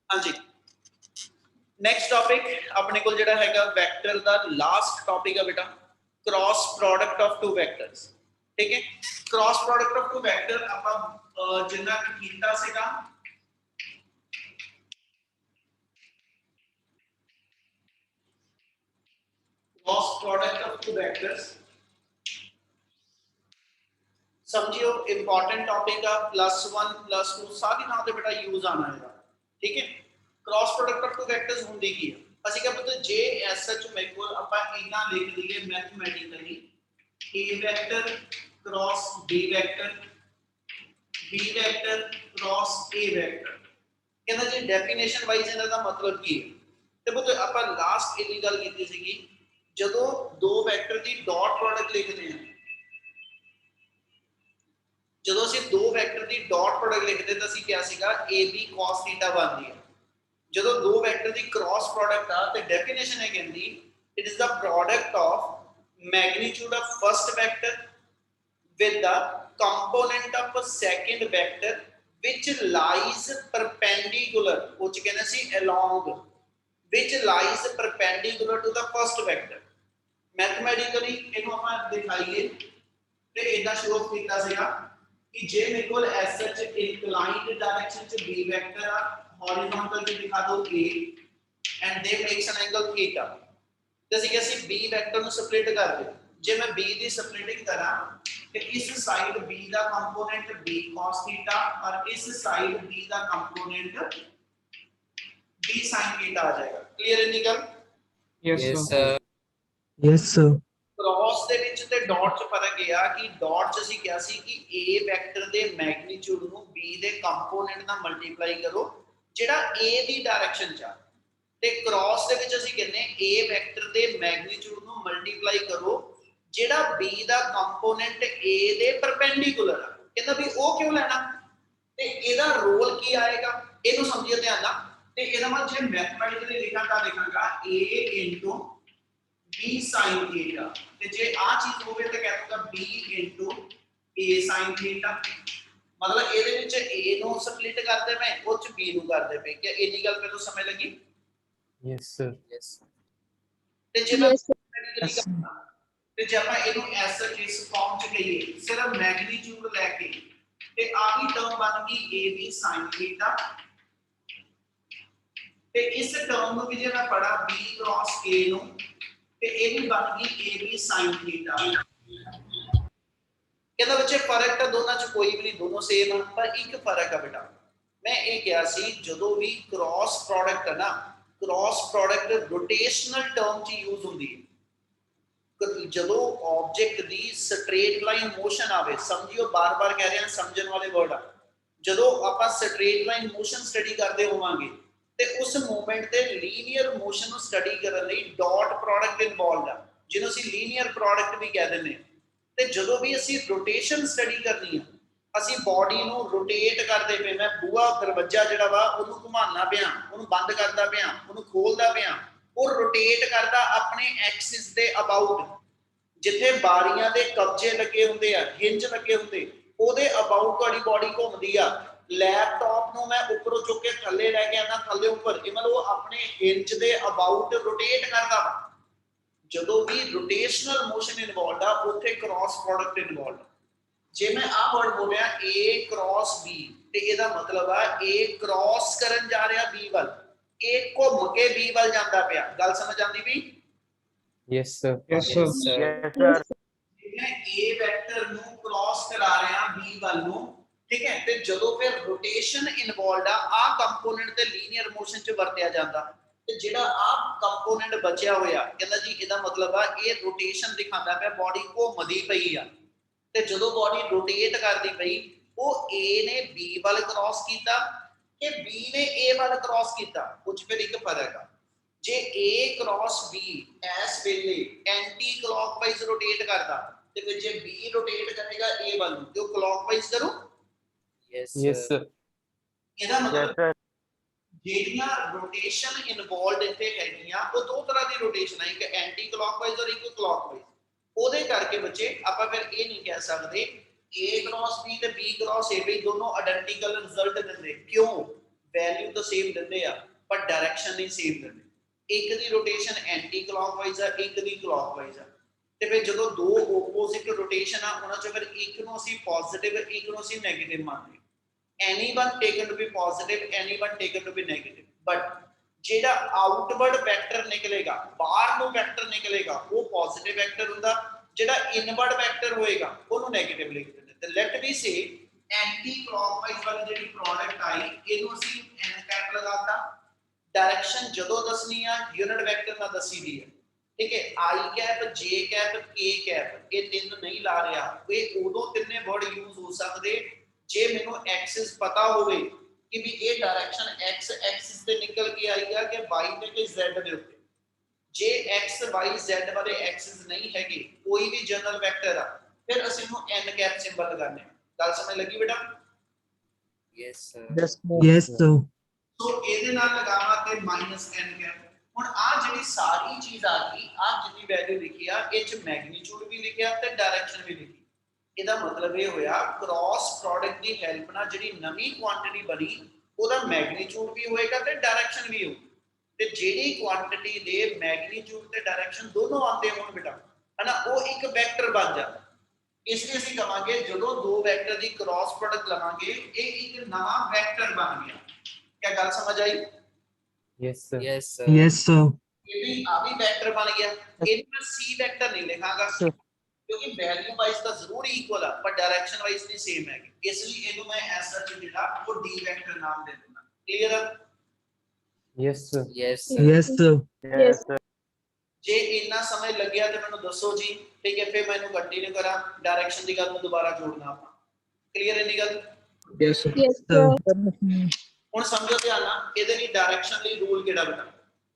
हाँ जी, next topic अपने को जिहड़ा हैगा वैक्टर दा लास्ट टॉपिक है बेटा, cross product of two vectors. ठीक है, cross product of two vector आपां जिन्ना कीता सीगा cross product of two vectors समझियो इंपॉर्टेंट टॉपिक है, +1 +2 सारी नाम ते बेटा यूज आना है। ठीक है, cross product of two vectors हुंदी की है, ਅਸੀਂ क्या पुत्र जे एस सच मेरे को ਆਪਾਂ इना लिख दिए mathematically a vector cross b vector b vector cross a vector कहना जी डेफिनेशन वाइज इनका दा मतलब की है। ते पुत्र ਆਪਾਂ लास्ट इन्नी गल कीती सीगी ਜਦੋਂ दो वेक्टर दी डॉट प्रोडक्ट लिखते हैं, ਜਦੋਂ ਅਸੀਂ ਦੋ ਵੈਕਟਰ ਦੀ ਡਾਟ ਪ੍ਰੋਡਕਟ ਲਿਖਦੇ ਤਾਂ ਅਸੀਂ ਕਿਹਾ ਸੀਗਾ AB cos θ ਬਣਦੀ ਹੈ। ਜਦੋਂ ਦੋ ਵੈਕਟਰ ਦੀ ਕ੍ਰਾਸ ਪ੍ਰੋਡਕਟ ਆ ਤੇ ਡੈਫੀਨੇਸ਼ਨ ਹੈ ਕਹਿੰਦੀ it is the product of magnitude of first vector with the component of a second vector which lies perpendicular, which कहना सी along, which lies perpendicular to the first vector। Mathematically इनको ਆਪਾਂ ਦਿਖਾਈਏ ਤੇ ਇਹਦਾ show ਕੀਤਾ ਸੀਗਾ कि जे मेरे को एस सच इंक्लाइंड डायरेक्शन च बी वेक्टर आ हॉरिजॉन्टल पे दिखा दो A and they makes an angle theta ਤੇ ਅਸੀਂ ਅਸੀਂ b ਵੈਕਟਰ ਨੂੰ ਸਪਲਿਟ ਕਰ ਦੇ, ਜੇ ਮੈਂ b ਦੀ ਸਪਲਿਟਿੰਗ ਕਰਾਂ ਤੇ ਇਸ ਸਾਈਡ b ਦਾ ਕੰਪੋਨੈਂਟ b cos θ और इस साइड b ਦਾ ਕੰਪੋਨੈਂਟ b sin θ आ जाएगा। क्लियर है निकल? Yes sir. Yes sir. Cross ਦੇ ਵਿੱਚ ਤੇ ਡਾਟ 'ਚ ਫਰਕ ਇਹ ਆ ਕਿ ਡਾਟ 'ਚ ਅਸੀਂ ਕਿਹਾ ਸੀ ਕਿ a ਵੈਕਟਰ ਦੇ ਮੈਗਨੀਟਿਊਡ ਨੂੰ b ਦੇ ਕੰਪੋਨੈਂਟ ਨਾਲ ਮਲਟੀਪਲਾਈ ਕਰੋ ਜਿਹੜਾ a ਦੀ ਡਾਇਰੈਕਸ਼ਨ 'ਚ ਆ, ਤੇ क्रॉस ਦੇ ਵਿੱਚ ਅਸੀਂ ਕਹਿੰਦੇ a ਵੈਕਟਰ ਦੇ ਮੈਗਨੀਟਿਊਡ ਨੂੰ ਮਲਟੀਪਲਾਈ ਕਰੋ ਜਿਹੜਾ b ਦਾ ਕੰਪੋਨੈਂਟ a ਦੇ ਪਰਪੈਂਡੀਕੂਲਰ ਆ। ਕਹਿੰਦਾ ਵੀ ਉਹ ਕਿਉਂ ਲੈਣਾ ਤੇ ਇਹਦਾ ਰੋਲ ਕੀ ਆਏਗਾ ਇਹਨੂੰ ਸਮਝੀਏ ਧਿਆਨ ਨਾਲ। ਤੇ ਇਹਦਾ ਮਤਲਬ ਜੇ ਮੈਥਮੈਟਿਕਲੀ ਲਿਖਾਂ ਤਾਂ ਲਿਖਾਂਗਾ a b sin θ ਤੇ ਜੇ ਆ ਚੀਜ਼ ਹੋਵੇ ਤਾਂ ਕਹਿ ਦੂੰਗਾ b a sin θ। मतलब ਇਹਦੇ ਵਿੱਚ a ਨੂੰ ਸਪਲਿਟ ਕਰਦੇ ਮੈਂ ਉਹ ਚ b ਨੂੰ ਕਰਦੇ ਪਏ ਕਿ ਇੰਨੀ ਗੱਲ ਮੈਨੂੰ ਸਮਝ ਲੱਗੀ? Yes sir. यस ਤੇ ਜੇ ਮੈਂ ਤੇ ਜੇ ਆਪਾਂ ਇਹਨੂੰ ਐਸ ਇਸ ਫਾਰਮ ਚ ਕਹੀਏ ਸਿਰਫ ਮੈਗਨੀਟਿਊਡ ਲੈ ਕੇ ਤੇ ਆ ਵੀ ਟਰਮ ਬਣ ਗਈ ab sin θ ਤੇ ਇਸ ਟਰਮ ਨੂੰ ਵੀ ਜੇ ਮੈਂ ਪੜਾ b cross a ਨੂੰ ਤੇ ਇਹ ਵੀ ਬਣ ਗਈ ab sin θ। कहता बच्चे फर्क तो दोनों च कोई भी नहीं, दोनों सेम है पर एक फर्क है बेटा। मैं ये कहा सी जो भी क्रॉस प्रोडक्ट है ना, क्रॉस प्रोडक्ट रोटेशनल टर्म च यूज होती है। जो ऑब्जेक्ट दी स्ट्रेट लाइन मोशन आवे, समझियो बार बार कह रहे हैं समझण वाले वर्ड आ, जो आप स्ट्रेट लाइन मोशन स्टडी करते होवांगे ते उस मूवमेंट ते लीनियर मोशन ਨੂੰ स्टडी ਕਰਨ ਲਈ डॉट प्रोडक्ट इन्वॉल्वड आ ਜਿਹਨੂੰ ਅਸੀਂ ਲੀਨੀਅਰ प्रोडक्ट भी कह ਦਿੰਦੇ। ਤੇ ਜਦੋਂ ਵੀ ਅਸੀਂ ਰੋਟੇਸ਼ਨ ਸਟੱਡੀ ਕਰਨੀ ਆ ਅਸੀਂ ਬਾਡੀ ਨੂੰ ਰੋਟੇਟ ਕਰਦੇ ਪਏ, ਮੈਂ ਬੂਹਾ ਦਰਵਾਜ਼ਾ ਜਿਹੜਾ ਵਾ ਉਹਨੂੰ ਘੁਮਾਉਣਾ ਪਿਆ, ਉਹਨੂੰ ਬੰਦ ਕਰਦਾ ਪਿਆ, ਉਹਨੂੰ ਖੋਲਦਾ ਪਿਆ, ਉਹ ਰੋਟੇਟ ਕਰਦਾ ਆਪਣੇ ਐਕਸਿਸ ਦੇ ਅਬਾਊਟ। ਜਿੱਥੇ ਬਾਰੀਆਂ ਦੇ ਕਬਜੇ ਲੱਗੇ ਹੁੰਦੇ ਆ, ਹਿੰਜ ਲੱਗੇ ਹੁੰਦੇ, ਉਹਦੇ ਅਬਾਊਟ ਤੁਹਾਡੀ ਬਾਡੀ ਘੁੰਮਦੀ ਆ। ਲੈਪਟਾਪ ਨੂੰ ਮੈਂ ਉੱਪਰੋਂ ਚੁੱਕ ਕੇ ਥੱਲੇ ਲੈ ਕੇ ਆਣਾ, ਥੱਲੇ ਉੱਪਰ, ਇਹ ਮਤਲਬ ਉਹ ਆਪਣੇ ਹਿੰਜ ਦੇ ਅਬਾਊਟ ਰੋਟੇਟ ਕਰਦਾ ਵਾ। ਜਦੋਂ ਵੀ रोटेशनल मोशन इन्वॉल्वड आ ਉੱਥੇ क्रॉस प्रोडक्ट इन्वॉल्वड। ਜੇ ਮੈਂ ਆ ਵਰਡ ਬੋਲਿਆ a क्रॉस b ਤੇ ਇਹਦਾ ਮਤਲਬ ਆ a क्रॉस ਕਰਨ ਜਾ ਰਿਹਾ b ਵੱਲ, a ਘੁੰਮ ਕੇ b ਵੱਲ ਜਾਂਦਾ ਪਿਆ। ਗੱਲ ਸਮਝ ਆਂਦੀ ਵੀ? Yes sir. Yes sir. ਮੈਂ a ਵੈਕਟਰ ਨੂੰ क्रॉस ਕਰਾ ਰਿਹਾ b ਵੱਲ ਨੂੰ, ਠੀਕ ਹੈ, ਤੇ ਜਦੋਂ ਫਿਰ ਰੋਟੇਸ਼ਨ ਇਨਵੋਲਵਡ ਆ ਕੰਪੋਨੈਂਟ ਤੇ ਲੀਨੀਅਰ ਮੋਸ਼ਨ ਚ ਵਰਤਿਆ ਜਾਂਦਾ ਤੇ ਜਿਹੜਾ ਆ ਕੰਪੋਨੈਂਟ ਬਚਿਆ ਹੋਇਆ ਕਹਿੰਦਾ ਜੀ ਇਹਦਾ ਮਤਲਬ ਆ ਇਹ ਰੋਟੇਸ਼ਨ ਦਿਖਾਉਂਦਾ ਪਿਆ, ਬਾਡੀ ਘੁੰਮਦੀ ਪਈ ਆ। ਤੇ ਜਦੋਂ ਬਾਡੀ ਰੋਟੇਟ ਕਰਦੀ ਪਈ ਉਹ a ਨੇ b ਵੱਲ ਕ੍ਰਾਸ ਕੀਤਾ ਕਿ b ਨੇ a ਵੱਲ ਕ੍ਰਾਸ ਕੀਤਾ, ਕੁਝ ਫਿਰ ਇੱਕ ਫਰਕ ਆ। ਜੇ a ਕ੍ਰਾਸ b ਇਸ ਵੇਲੇ ਐਂਟੀ ਕਲੌਕਵਾਈਜ਼ ਰੋਟੇਟ ਕਰਦਾ ਤੇ ਫਿਰ ਜੇ b ਰੋਟੇਟ ਕਰੇਗਾ a ਵੱਲ ਨੂੰ ਤੇ ਉਹ ਕਲੌਕਵਾਈਜ਼ ਕਰੂ। Yes yes sir. ਇਹਦਾ ਮਤਲਬ ਜਿਹੜੀਆਂ ਰੋਟੇਸ਼ਨ ਇਨਵੋਲਵਡ ਇੱਥੇ ਹੈਗੀਆਂ ਉਹ ਦੋ ਤਰ੍ਹਾਂ ਦੀ ਰੋਟੇਸ਼ਨ ਹੈ, ਇੱਕ ਐਂਟੀ ਕਲੌਕਵਾਈਜ਼ ਔਰ ਇੱਕ ਕਲੌਕਵਾਈਜ਼। ਉਹਦੇ ਕਰਕੇ ਬੱਚੇ ਆਪਾਂ ਫਿਰ ਇਹ ਨਹੀਂ ਕਹਿ ਸਕਦੇ a ਕ੍ਰਾਸ b ਤੇ b ਕ੍ਰਾਸ a ਵੀ ਦੋਨੋਂ ਆਇਡੈਂਟੀਕਲ ਰਿਜ਼ਲਟ ਦਿੰਦੇ। ਕਿਉਂ? ਵੈਲਿਊ ਤਾਂ ਸੇਮ ਦਿੰਦੇ ਆ ਪਰ ਡਾਇਰੈਕਸ਼ਨ ਨਹੀਂ ਸੇਮ ਦਿੰਦੇ। ਇੱਕ ਦੀ ਰੋਟੇਸ਼ਨ ਐਂਟੀ ਕਲੌਕਵਾਈਜ਼ ਆ, ਇੱਕ ਦੀ ਕਲੌਕਵਾਈਜ਼ ਆ, ਤੇ ਫਿਰ ਜਦੋਂ ਦੋ ਓਪੋਜ਼ਿਟ ਰੋਟੇਸ਼ਨ ਆ ਉਹਨਾਂ ਚੋਂ ਫਿਰ ਇੱਕ ਨੂੰ ਅਸੀਂ ਪੋਜ਼ਿਟਿਵ ਇੱਕ ਨੂੰ ਅਸੀਂ ਨੈਗੇਟਿਵ ਮੰਨਦੇ। anyone taken to be positive, anyone taken to be negative, but ਜਿਹੜਾ ਆਊਟਵਰਡ ਵੈਕਟਰ ਨਿਕਲੇਗਾ, ਬਾਹਰ ਨੂੰ ਵੈਕਟਰ ਨਿਕਲੇਗਾ, ਉਹ ਪੋਜ਼ਿਟਿਵ ਵੈਕਟਰ ਹੁੰਦਾ, ਜਿਹੜਾ ਇਨਵਰਡ ਵੈਕਟਰ ਹੋਏਗਾ ਉਹਨੂੰ ਨੈਗੇਟਿਵ ਲਿਖ ਦਿੰਦੇ। ਤੇ ਲੈਟ ਮੀ ਸੇ ਐਂਟੀ ਕਲੌਕਵਾਈਜ਼ ਵਾਲੀ ਜਿਹੜੀ ਪ੍ਰੋਡਕਟ ਆਈ ਇਹਨੂੰ ਅਸੀਂ n ਕੈਪ ਲਗਾਤਾ। ਡਾਇਰੈਕਸ਼ਨ ਜਦੋਂ ਦੱਸਣੀ ਆ ਯੂਨਿਟ ਵੈਕਟਰ ਨਾਲ ਦੱਸੀ ਦੀ ਹੈ, ਠੀਕ ਹੈ। i cap, j cap, k cap, ਇਹ ਤਿੰਨ ਨਹੀਂ ਲਾ ਰਿਹਾ, ਇਹ ਉਦੋਂ ਤਿੰਨੇ ਵਰਡ ਯੂਜ਼ ਹੋ ਸਕਦੇ ਜੇ ਮੈਨੂੰ ਐਕਸਿਸ ਪਤਾ ਹੋਵੇ ਕਿ ਵੀ ਇਹ ਡਾਇਰੈਕਸ਼ਨ x ਐਕਸਿਸ ਤੇ ਨਿਕਲ ਕੇ ਆਈ ਆ ਕਿ y ਤੇ ਕਿ z ਦੇ ਉੱਤੇ। ਜੇ x y z ਵਾਲੇ ਐਕਸਿਸ ਨਹੀਂ ਹੈਗੇ, ਕੋਈ ਵੀ ਜਨਰਲ ਵੈਕਟਰ ਆ, ਫਿਰ ਅਸੀਂ ਨੂੰ n ਕੈਪ ਸਿੰਬਲ ਲਗਾਉਂਦੇ ਹਾਂ। ਗੱਲ ਸਮਝ ਲੱਗੀ ਬੇਟਾ? Yes, sir. Yes, sir. ਸੋ ਇਹਦੇ ਨਾਲ ਲਗਾਵਾ ਤੇ -n ਕੈਪ। ਹੁਣ ਆ ਜਿਹੜੀ ਸਾਰੀ ਚੀਜ਼ ਆ ਗਈ, ਆ ਜਿੰਨੀ ਵੈਲਿਊ ਲਿਖੀ ਆ ਇਹ ਚ ਮੈਗਨੀਟਿਊਡ ਵੀ ਲਿਖਿਆ ਤੇ ਡਾਇਰੈਕਸ਼ਨ ਵੀ ਲਿਖੀ। ਇਹਦਾ ਮਤਲਬ ਇਹ ਹੋਇਆ ਕ੍ਰਾਸ ਪ੍ਰੋਡਕਟ ਦੀ ਹੈਲਪ ਨਾਲ ਜਿਹੜੀ ਨਵੀਂ ਕੁਆਂਟੀਟੀ ਬਣੀ ਉਹਦਾ ਮੈਗਨੀਟਿਊਡ ਵੀ ਹੋਏਗਾ ਤੇ ਡਾਇਰੈਕਸ਼ਨ ਵੀ ਹੋਊ। ਤੇ ਜਿਹੜੀ ਕੁਆਂਟੀਟੀ ਦੇ ਮੈਗਨੀਟਿਊਡ ਤੇ ਡਾਇਰੈਕਸ਼ਨ ਦੋਨੋਂ ਆਉਂਦੇ ਹੋਣ ਬੇਟਾ, ਹਨਾ, ਉਹ ਇੱਕ ਵੈਕਟਰ ਬਣ ਜਾਂਦਾ। ਇਸ ਲਈ ਅਸੀਂ ਕਹਾਂਗੇ ਜਦੋਂ ਦੋ ਵੈਕਟਰ ਦੀ ਕ੍ਰਾਸ ਪ੍ਰੋਡਕਟ ਲਵਾਂਗੇ ਇਹ ਇੱਕ ਨਵਾਂ ਵੈਕਟਰ ਬਣ ਗਿਆ। ਕੀ ਗੱਲ ਸਮਝ ਆਈ? Yes, sir. Yes, sir. Yes, sir. ਇਹ ਵੀ ਆ ਵੀ ਵੈਕਟਰ ਬਣ ਗਿਆ। ਇਹਨੂੰ ਮੈਂ c ਵੈਕਟਰ ਨਹੀਂ ਲਿਖਾਂਗਾ ਕਿਉਂਕਿ ਵੈਲਿਊ ਵਾਈਜ਼ ਤਾਂ ਜ਼ਰੂਰ ਇਕੁਅਲ ਆ ਪਰ ਡਾਇਰੈਕਸ਼ਨ ਵਾਈਜ਼ ਨਹੀਂ ਸੇਮ ਹੈ, ਇਸ ਲਈ ਇਹਨੂੰ ਮੈਂ ਐਸ ਸੱਚ ਜਿਹੜਾ ਉਹ d ਵੈਕਟਰ ਨਾਮ ਦੇ ਦਿੰਦਾ। ਕਲੀਅਰ ਆ? Yes, sir. Yes, sir. Yes, sir. Yes, sir. ਜੇ ਇੰਨਾ ਸਮਝ ਲੱਗਿਆ ਤੇ ਮੈਨੂੰ ਦੱਸੋ ਜੀ, ਠੀਕ ਹੈ, ਫਿਰ ਮੈਂ ਇਹਨੂੰ ਕੰਟੀਨਿਊ ਕਰਾਂ, ਡਾਇਰੈਕਸ਼ਨ ਦੀ ਗੱਲ ਨੂੰ ਦੁਬਾਰਾ ਜੋੜਨਾ ਆਪਾਂ। ਕਲੀਅਰ ਹੈ ਨੀ ਗੱਲ? Yes, sir. Yes, sir. ਹੁਣ ਸਮਝੋ ਧਿਆਨ ਨਾਲ, ਇਹਦੇ ਲਈ ਡਾਇਰੈਕਸ਼ਨ ਲਈ ਰੂਲ ਕਿਹੜਾ ਬੇਟਾ?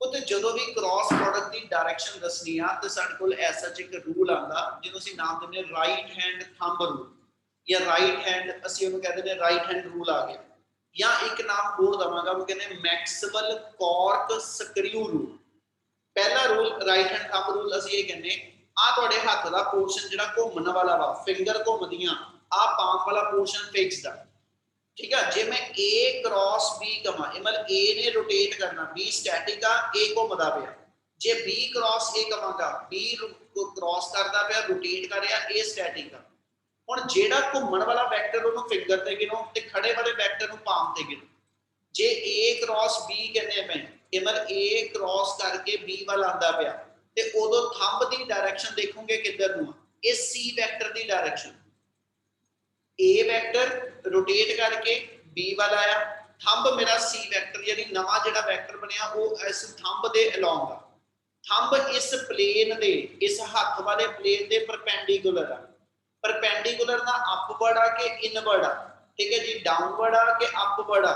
ਉਹ ਤੇ ਜਦੋਂ ਵੀ ਕ੍ਰਾਸ ਪ੍ਰੋਡਕਟ ਦੀ ਡਾਇਰੈਕਸ਼ਨ ਦੱਸਣੀ ਆ ਤੇ ਸਾਡੇ ਕੋਲ ਐਸਾ ਇੱਕ ਰੂਲ ਆਂਦਾ ਜਿਹਨੂੰ ਅਸੀਂ ਨਾਮ ਦਿੰਦੇ ਹਾਂ ਰਾਈਟ ਹੈਂਡ ਥੰਬ ਰੂਲ, ਜਾਂ ਰਾਈਟ ਹੈਂਡ ਅਸੀਂ ਉਹਨੂੰ ਕਹਿੰਦੇ ਨੇ ਰਾਈਟ ਹੈਂਡ ਰੂਲ ਆ ਗਿਆ, ਜਾਂ ਇੱਕ ਨਾਮ ਹੋਰ ਦਵਾਂਗਾ ਉਹ ਕਹਿੰਦੇ ਮੈਕਸਵੈਲ ਕੌਰਕ ਸਕਰੂ ਰੂਲ। ਪਹਿਲਾ rule right hand thumb rule ਅਸੀਂ ਇਹ ਕਹਿੰਦੇ ਆ ਤੁਹਾਡੇ ਹੱਥ ਦਾ ਪੋਰਸ਼ਨ ਜਿਹੜਾ ਘੁੰਮਣ ਵਾਲਾ ਵਾ, ਫਿੰਗਰ ਘੁੰਮਦੀਆਂ, ਆ ਪਾਮ ਵਾਲਾ ਪੋਰਸ਼ਨ ਫਿਕਸਡ ਆ, ਠੀਕ ਆ। ਜੇ ਮੈਂ a ਕ੍ਰਾਸ b ਕਵਾਂ, ਇਹ ਮਤਲਬ a ਨੇ ਰੋਟੇਟ ਕਰਨਾ, b ਸਟੈਟਿਕ ਆ, a ਘੁੰਮਦਾ ਪਿਆ। ਜੇ b cross a ਕਵਾਂਗਾ, b cross ਕਰਦਾ ਪਿਆ, ਰੋਟੇਟ ਕਰ ਰਿਹਾ, a ਸਟੈਟਿਕ ਆ। ਹੁਣ ਜਿਹੜਾ ਘੁੰਮਣ ਵਾਲਾ ਵੈਕਟਰ ਉਹਨੂੰ ਫਿੰਗਰ ਤੇ ਗਿਣੋ ਤੇ ਖੜੇ ਵਾਲੇ ਵੈਕਟਰ ਨੂੰ ਪਾਮ ਤੇ ਗਿਣੋ। ਜੇ a ਕ੍ਰਾਸ b ਕਹਿੰਦੇ ਮੈਂ, ਇਹ ਮਤਲਬ a ਕ੍ਰਾਸ ਕਰਕੇ b ਵੱਲ ਆਂਦਾ ਪਿਆ ਤੇ ਉਦੋਂ ਥੰਬ ਦੀ ਡਾਇਰੈਕਸ਼ਨ ਦੇਖੋਗੇ ਕਿੱਧਰ ਨੂੰ ਆ, ਇਹ c ਵੈਕਟਰ ਦੀ ਡਾਇਰੈਕਸ਼ਨ। A ਵੈਕਟਰ ਰੋਟੇਟ ਕਰਕੇ B ਵੱਲ ਆਇਆ, ਥੰਬ ਮੇਰਾ C ਵੈਕਟਰ ਯਾਨੀ ਨਵਾਂ ਜਿਹੜਾ ਵੈਕਟਰ ਬਣਿਆ ਉਹ ਇਸ ਥੰਬ ਦੇ ਅਲੋਂਗ ਆ। ਥੰਬ ਇਸ ਪਲੇਨ ਦੇ, ਇਸ ਹੱਥ ਵਾਲੇ ਪਲੇਨ ਦੇ ਪਰਪੈਂਡੀਕੂਲਰ ਆ। ਪਰਪੈਂਡੀਕੂਲਰ ਦਾ ਅਪਵਰਡ ਆ ਕਿ ਇਨਵਰਡ ਆ, ਠੀਕ ਹੈ ਜੀ, ਡਾਊਨਵਰਡ ਆ ਕਿ ਅਪਵਰਡ ਆ,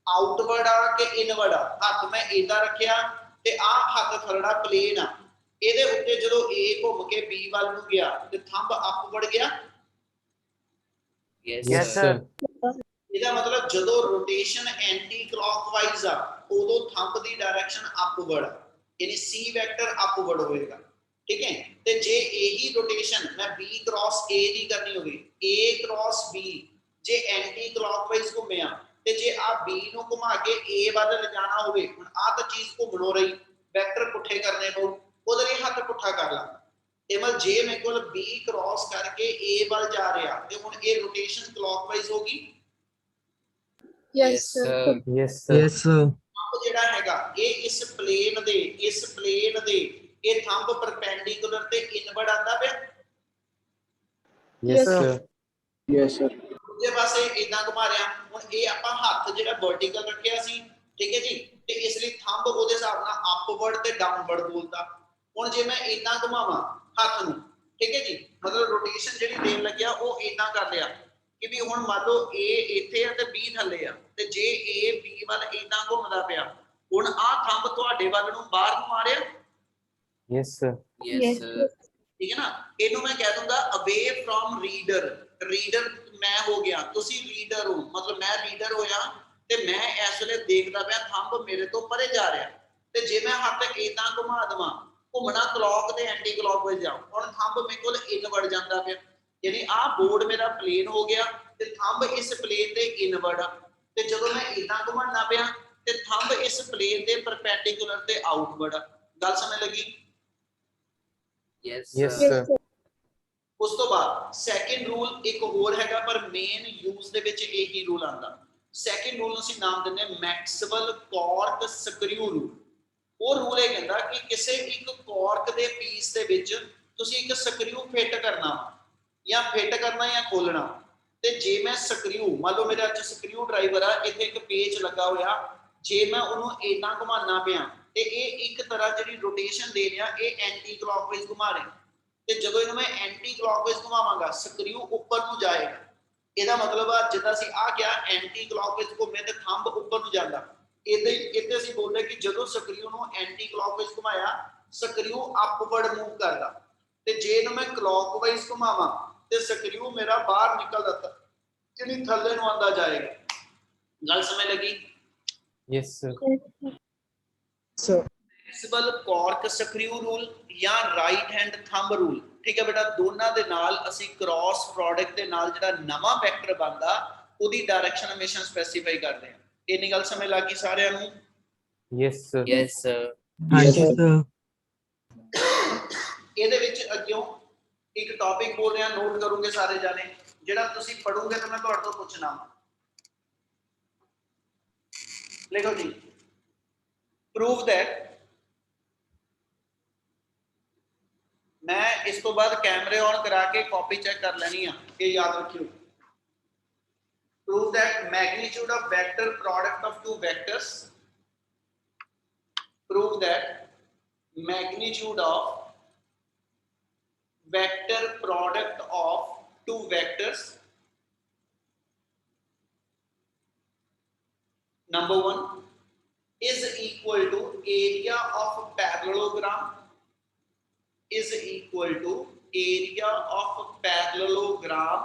ਆਊਟਵਰਡ ਆ ਕਿ ਇਨਵਰਡ ਆ। ਹੱਥ ਮੈਂ ਇਦਾਂ ਰੱਖਿਆ ਤੇ ਆ ਹੱਥ ਥਰੜਾ ਪਲੇਨ ਆ, ਇਹਦੇ ਉੱਤੇ ਜਦੋਂ A ਘੁੰਮ ਕੇ B ਵੱਲ ਨੂੰ ਗਿਆ ਤੇ ਥੰਬ ਅਪਵਰਡ ਗਿਆ। Yes, sir. ਇਹਦਾ ਮਤਲਬ ਜਦੋਂ ਰੋਟੇਸ਼ਨ ਐਂਟੀ ਕਲੌਕਵਾਈਜ਼ ਆ ਉਦੋਂ ਥੰਬ ਦੀ ਡਾਇਰੈਕਸ਼ਨ ਅਪਵਰਡ ਆ, ਯਾਨੀ C ਵੈਕਟਰ ਅਪਵਰਡ ਹੋਏਗਾ, ਠੀਕ ਹੈ। ਤੇ ਜੇ ਇਹੀ ਰੋਟੇਸ਼ਨ ਮੈਂ B ਕ੍ਰਾਸ A ਦੀ ਕਰਨੀ ਹੋਵੇ, A ਕ੍ਰਾਸ B ਜੇ ਐਂਟੀ ਕਲੌਕਵਾਈਜ਼ ਘੁੰਮਿਆ ਤੇ ਜੇ ਆ B ਨੂੰ ਘੁਮਾ ਕੇ A ਵੱਲ ਲਿਜਾਣਾ ਹੋਵੇ, ਹੁਣ ਆ ਤਾਂ ਚੀਜ਼ ਘੁੰਮਣੋਂ ਰਹੀ, ਵੈਕਟਰ ਪੁੱਠੇ ਕਰਨੇ ਪਊ, ਉਹਦੇ ਲਈ ਹੱਥ ਪੁੱਠਾ ਕਰ ਲਾ। ਇਹ ਮਤਲਬ ਜੇ ਮੇਰੇ ਕੋਲ B ਕ੍ਰਾਸ ਕਰਕੇ A ਵੱਲ ਜਾ ਰਿਹਾ ਤੇ ਹੁਣ ਇਹ ਰੋਟੇਸ਼ਨ ਕਲੌਕਵਾਈਜ਼ ਹੋਗੀ। Yes, sir. Yes, sir. Yes, sir. Thumb ਜਿਹੜਾ ਹੈਗਾ ਇਹ ਇਸ ਪਲੇਨ ਦੇ ਇਹ ਥੰਬ ਪਰਪੈਂਡੀਕੂਲਰ ਤੇ ਇਨਵਰਡ ਆਂਦਾ ਪਿਆ। Yes, sir. Yes, sir. ਦੂਜੇ ਪਾਸੇ ਇਦਾਂ ਘੁਮਾ ਰਿਆ, ਹੁਣ ਇਹ ਆਪਾਂ ਹੱਥ ਜਿਹੜਾ ਵਰਟੀਕਲ ਰੱਖਿਆ ਸੀ, ਠੀਕ ਹੈ ਜੀ, ਤੇ ਇਸ ਲਈ ਥੰਬ ਉਹਦੇ ਹਿਸਾਬ ਨਾਲ ਅਪਵਰਡ ਤੇ ਡਾਊਨਵਰਡ ਬੋਲਦਾ। ਹੁਣ ਜੇ ਮੈਂ ਇਦਾਂ ਘੁਮਾਵਾਂ ਹੱਥ ਨੂੰ, ਠੀਕ ਹੈ ਜੀ, ਮਤਲਬ ਰੋਟੇਸ਼ਨ ਜਿਹੜੀ ਦੇਣ ਲੱਗਿਆ ਉਹ ਇਦਾਂ ਕਰ ਲਿਆ ਕਿ ਵੀ ਹੁਣ ਮੰਨ ਲਓ A ਇੱਥੇ ਆ ਤੇ B ਥੱਲੇ ਆ, ਤੇ ਜੇ A B ਵੱਲ ਇਦਾਂ ਘੁੰਮਦਾ ਪਿਆ, ਹੁਣ ਆ ਥੰਬ ਤੁਹਾਡੇ ਵੱਲ ਨੂੰ ਬਾਹਰ ਨੂੰ ਆ ਰਿਹਾ। Yes, sir. Yes, sir. ਠੀਕ ਹੈ ਨਾ, ਇਹਨੂੰ ਮੈਂ ਕਹਿ ਦੂੰਗਾ ਅਵੇ ਫਰੋਮ ਰੀਡਰ। ਰੀਡਰ ਮੈਂ ਹੋ ਗਿਆ, ਤੁਸੀਂ ਰੀਡਰ ਹੋ, ਮਤਲਬ ਮੈਂ ਰੀਡਰ ਹੋਇਆ ਤੇ ਮੈਂ ਇਸ ਵੇਲੇ ਦੇਖਦਾ ਪਿਆ ਥੰਬ ਮੇਰੇ ਤੋਂ ਪਰੇ ਜਾ ਰਿਹਾ, ਤੇ ਜੇ ਮੈਂ ਹੱਥ ਇਦਾਂ ਘੁਮਾ ਦਵਾਂ, ਘੁੰਮਣਾ ਕਲੌਕ ਤੇ ਐਂਟੀ ਕਲੌਕਵਾਈਜ਼ ਜਾ, ਹੁਣ ਥੰਬ ਮੇਰੇ ਕੋਲ ਇਨਵਰਡ ਜਾਂਦਾ ਪਿਆ, ਯਾਨੀ ਆਹ ਬੋਰਡ ਮੇਰਾ ਪਲੇਨ ਹੋ ਗਿਆ ਤੇ ਥੰਬ ਇਸ ਪਲੇਨ ਤੇ ਇਨਵਰਡ ਆ। ਤੇ ਜਦੋਂ ਮੈਂ ਇਦਾਂ ਘੁਮਾਉਣਾ ਪਿਆ ਤੇ ਥੰਬ ਇਸ ਪਲੇਨ ਦੇ ਪਰਪੈਂਡੀਕੂਲਰ ਤੇ ਆਊਟਵਰਡ ਆ। ਗੱਲ ਸਮਝ ਲੱਗੀ? Yes, Yes, sir. sir. ਉਸ ਤੋਂ ਬਾਅਦ ਸੈਕਿੰਡ ਰੂਲ ਇੱਕ ਹੋਰ ਹੈਗਾ ਪਰ ਮੇਨ ਯੂਜ਼ ਦੇ ਵਿੱਚ ਇਹੀ ਰੂਲ ਆਉਂਦਾ। ਸੈਕਿੰਡ ਰੂਲ ਨੂੰ ਅਸੀਂ ਨਾਮ ਦਿੰਦੇ ਹਾਂ ਮੈਕਸਵੈਲ ਕਾਰਕ ਸਕਰੂ ਰੂਲ। ਉਹ ਰੂਲ ਇਹ ਕਹਿੰਦਾ ਕਿ ਕਿਸੇ ਇੱਕ ਕਾਰਕ ਦੇ ਪੀਸ ਦੇ ਵਿੱਚ ਤੁਸੀਂ ਇੱਕ ਸਕਰੂ ਫਿੱਟ ਕਰਨਾ ਜਾਂ ਫਿੱਟ ਕਰਨਾ ਜਾਂ ਖੋਲਣਾ, ਤੇ ਜੇ ਮੈਂ ਸਕਰੂ ਮੰਨ ਲਓ ਮੇਰੇ ਅੱਜ ਸਕਰੂ ਡਰਾਈਵਰ ਆ, ਇੱਥੇ ਇੱਕ ਪੇਚ ਲੱਗਾ ਹੋਇਆ, ਜੇ ਮੈਂ ਉਹਨੂੰ ਏਦਾਂ ਘੁਮਾਉਣਾ ਪਿਆ ਤੇ ਇਹ ਇੱਕ ਤਰ੍ਹਾਂ ਜਿਹੜੀ ਰੋਟੇਸ਼ਨ ਦੇ ਰਿਹਾ, ਇਹ ਐਂਟੀ ਕਲੌਕਵਾਈਜ਼ ਘੁਮਾ ਰਿਹਾ, ਤੇ ਜਦੋਂ ਇਹਨੂੰ ਮੈਂ ਐਂਟੀ ਕਲੌਕਵਾਈਜ਼ ਘੁਮਾਵਾਂਗਾ ਸਕਰੂ ਉੱਪਰ ਨੂੰ ਜਾਏਗਾ। ਇਹਦਾ ਮਤਲਬ ਆ ਜਿੱਦਾਂ ਅਸੀਂ ਆ ਕਿਹਾ ਐਂਟੀ ਕਲੌਕਵਾਈਜ਼ ਘੁੰਮੇ ਤੇ ਥੰਬ ਉੱਪਰ ਨੂੰ ਜਾਂਦਾ, ਇੱਥੇ ਅਸੀਂ ਬੋਲਦੇ ਕਿ ਜਦੋਂ ਸਕਰੂ ਨੂੰ anti clockwise ਘੁਮਾਇਆ screw upward move ਕਰਦਾ, ਤੇ ਜੇ ਇਹਨੂੰ ਮੈਂ ਕਲੌਕਵਾਈਜ਼ ਘੁਮਾਵਾਂ ਤੇ ਸਕਰੂ ਮੇਰਾ ਬਾਹਰ ਨਿਕਲਦਾ ਜਿਹੜੀ ਥੱਲੇ ਨੂੰ ਆਂਦਾ ਜਾਏਗਾ। ਗੱਲ ਸਮਝ ਲੱਗੀ? Yes, sir. Sir. ਪ੍ਰਿੰਸੀਪਲ ਕਾਰਕ ਸਕਰੂ ਰੂਲ ਜਾਂ ਰਾਈਟ ਹੈਂਡ ਥੰਬ ਰੂਲ। ਠੀਕ ਹੈ ਬੇਟਾ, ਦੋਨਾਂ ਦੇ ਨਾਲ ਅਸੀਂ ਕ੍ਰਾਸ ਪ੍ਰੋਡਕਟ ਦੇ ਨਾਲ ਜਿਹੜਾ ਨਵਾਂ ਵੈਕਟਰ ਬਣਦਾ ਉਹਦੀ ਡਾਇਰੈਕਸ਼ਨ ਹਮੇਸ਼ਾ ਸਪੈਸੀਫਾਈ ਕਰਦੇ ਹਾਂ। ਇੰਨੀ ਗੱਲ ਸਮਝ ਲੱਗ ਗਈ ਸਾਰਿਆਂ ਨੂੰ? Yes, sir. Yes, sir. Yes, sir. ਇਹਦੇ ਵਿੱਚ ਅੱਗਿਓਂ ਇੱਕ ਟੌਪਿਕ ਬੋਲ ਰਿਹਾ, ਨੋਟ ਕਰੋਗੇ ਸਾਰੇ ਜਾਣੇ, ਜਿਹੜਾ ਤੁਸੀਂ ਪੜੋਗੇ ਤਾਂ ਮੈਂ ਤੁਹਾਡੇ ਤੋਂ ਪੁੱਛਣਾ। ਲਿਖੋ ਜੀ, ਪ੍ਰੂਵ ਦੈਟ, मैं इस तो बाद कैमरे ऑन करा के कॉपी चेक कर लेनी है, ये याद रखियो। Prove that magnitude of vector product of two vectors, prove that magnitude of vector product of two vectors, number 1 is equal to area of parallelogram, is equal to area of parallelogram,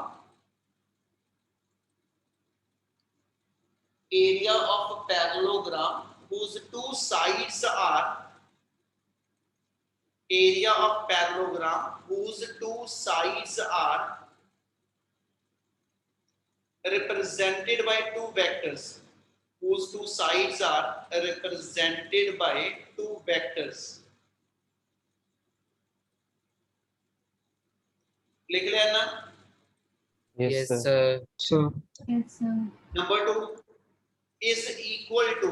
area of parallelogram whose two sides are, area of parallelogram whose two sides are represented by two vectors, whose two sides are represented by two vectors। लिख लिया ना? Yes, sir. Sir. Yes, sir. Number 2 is equal to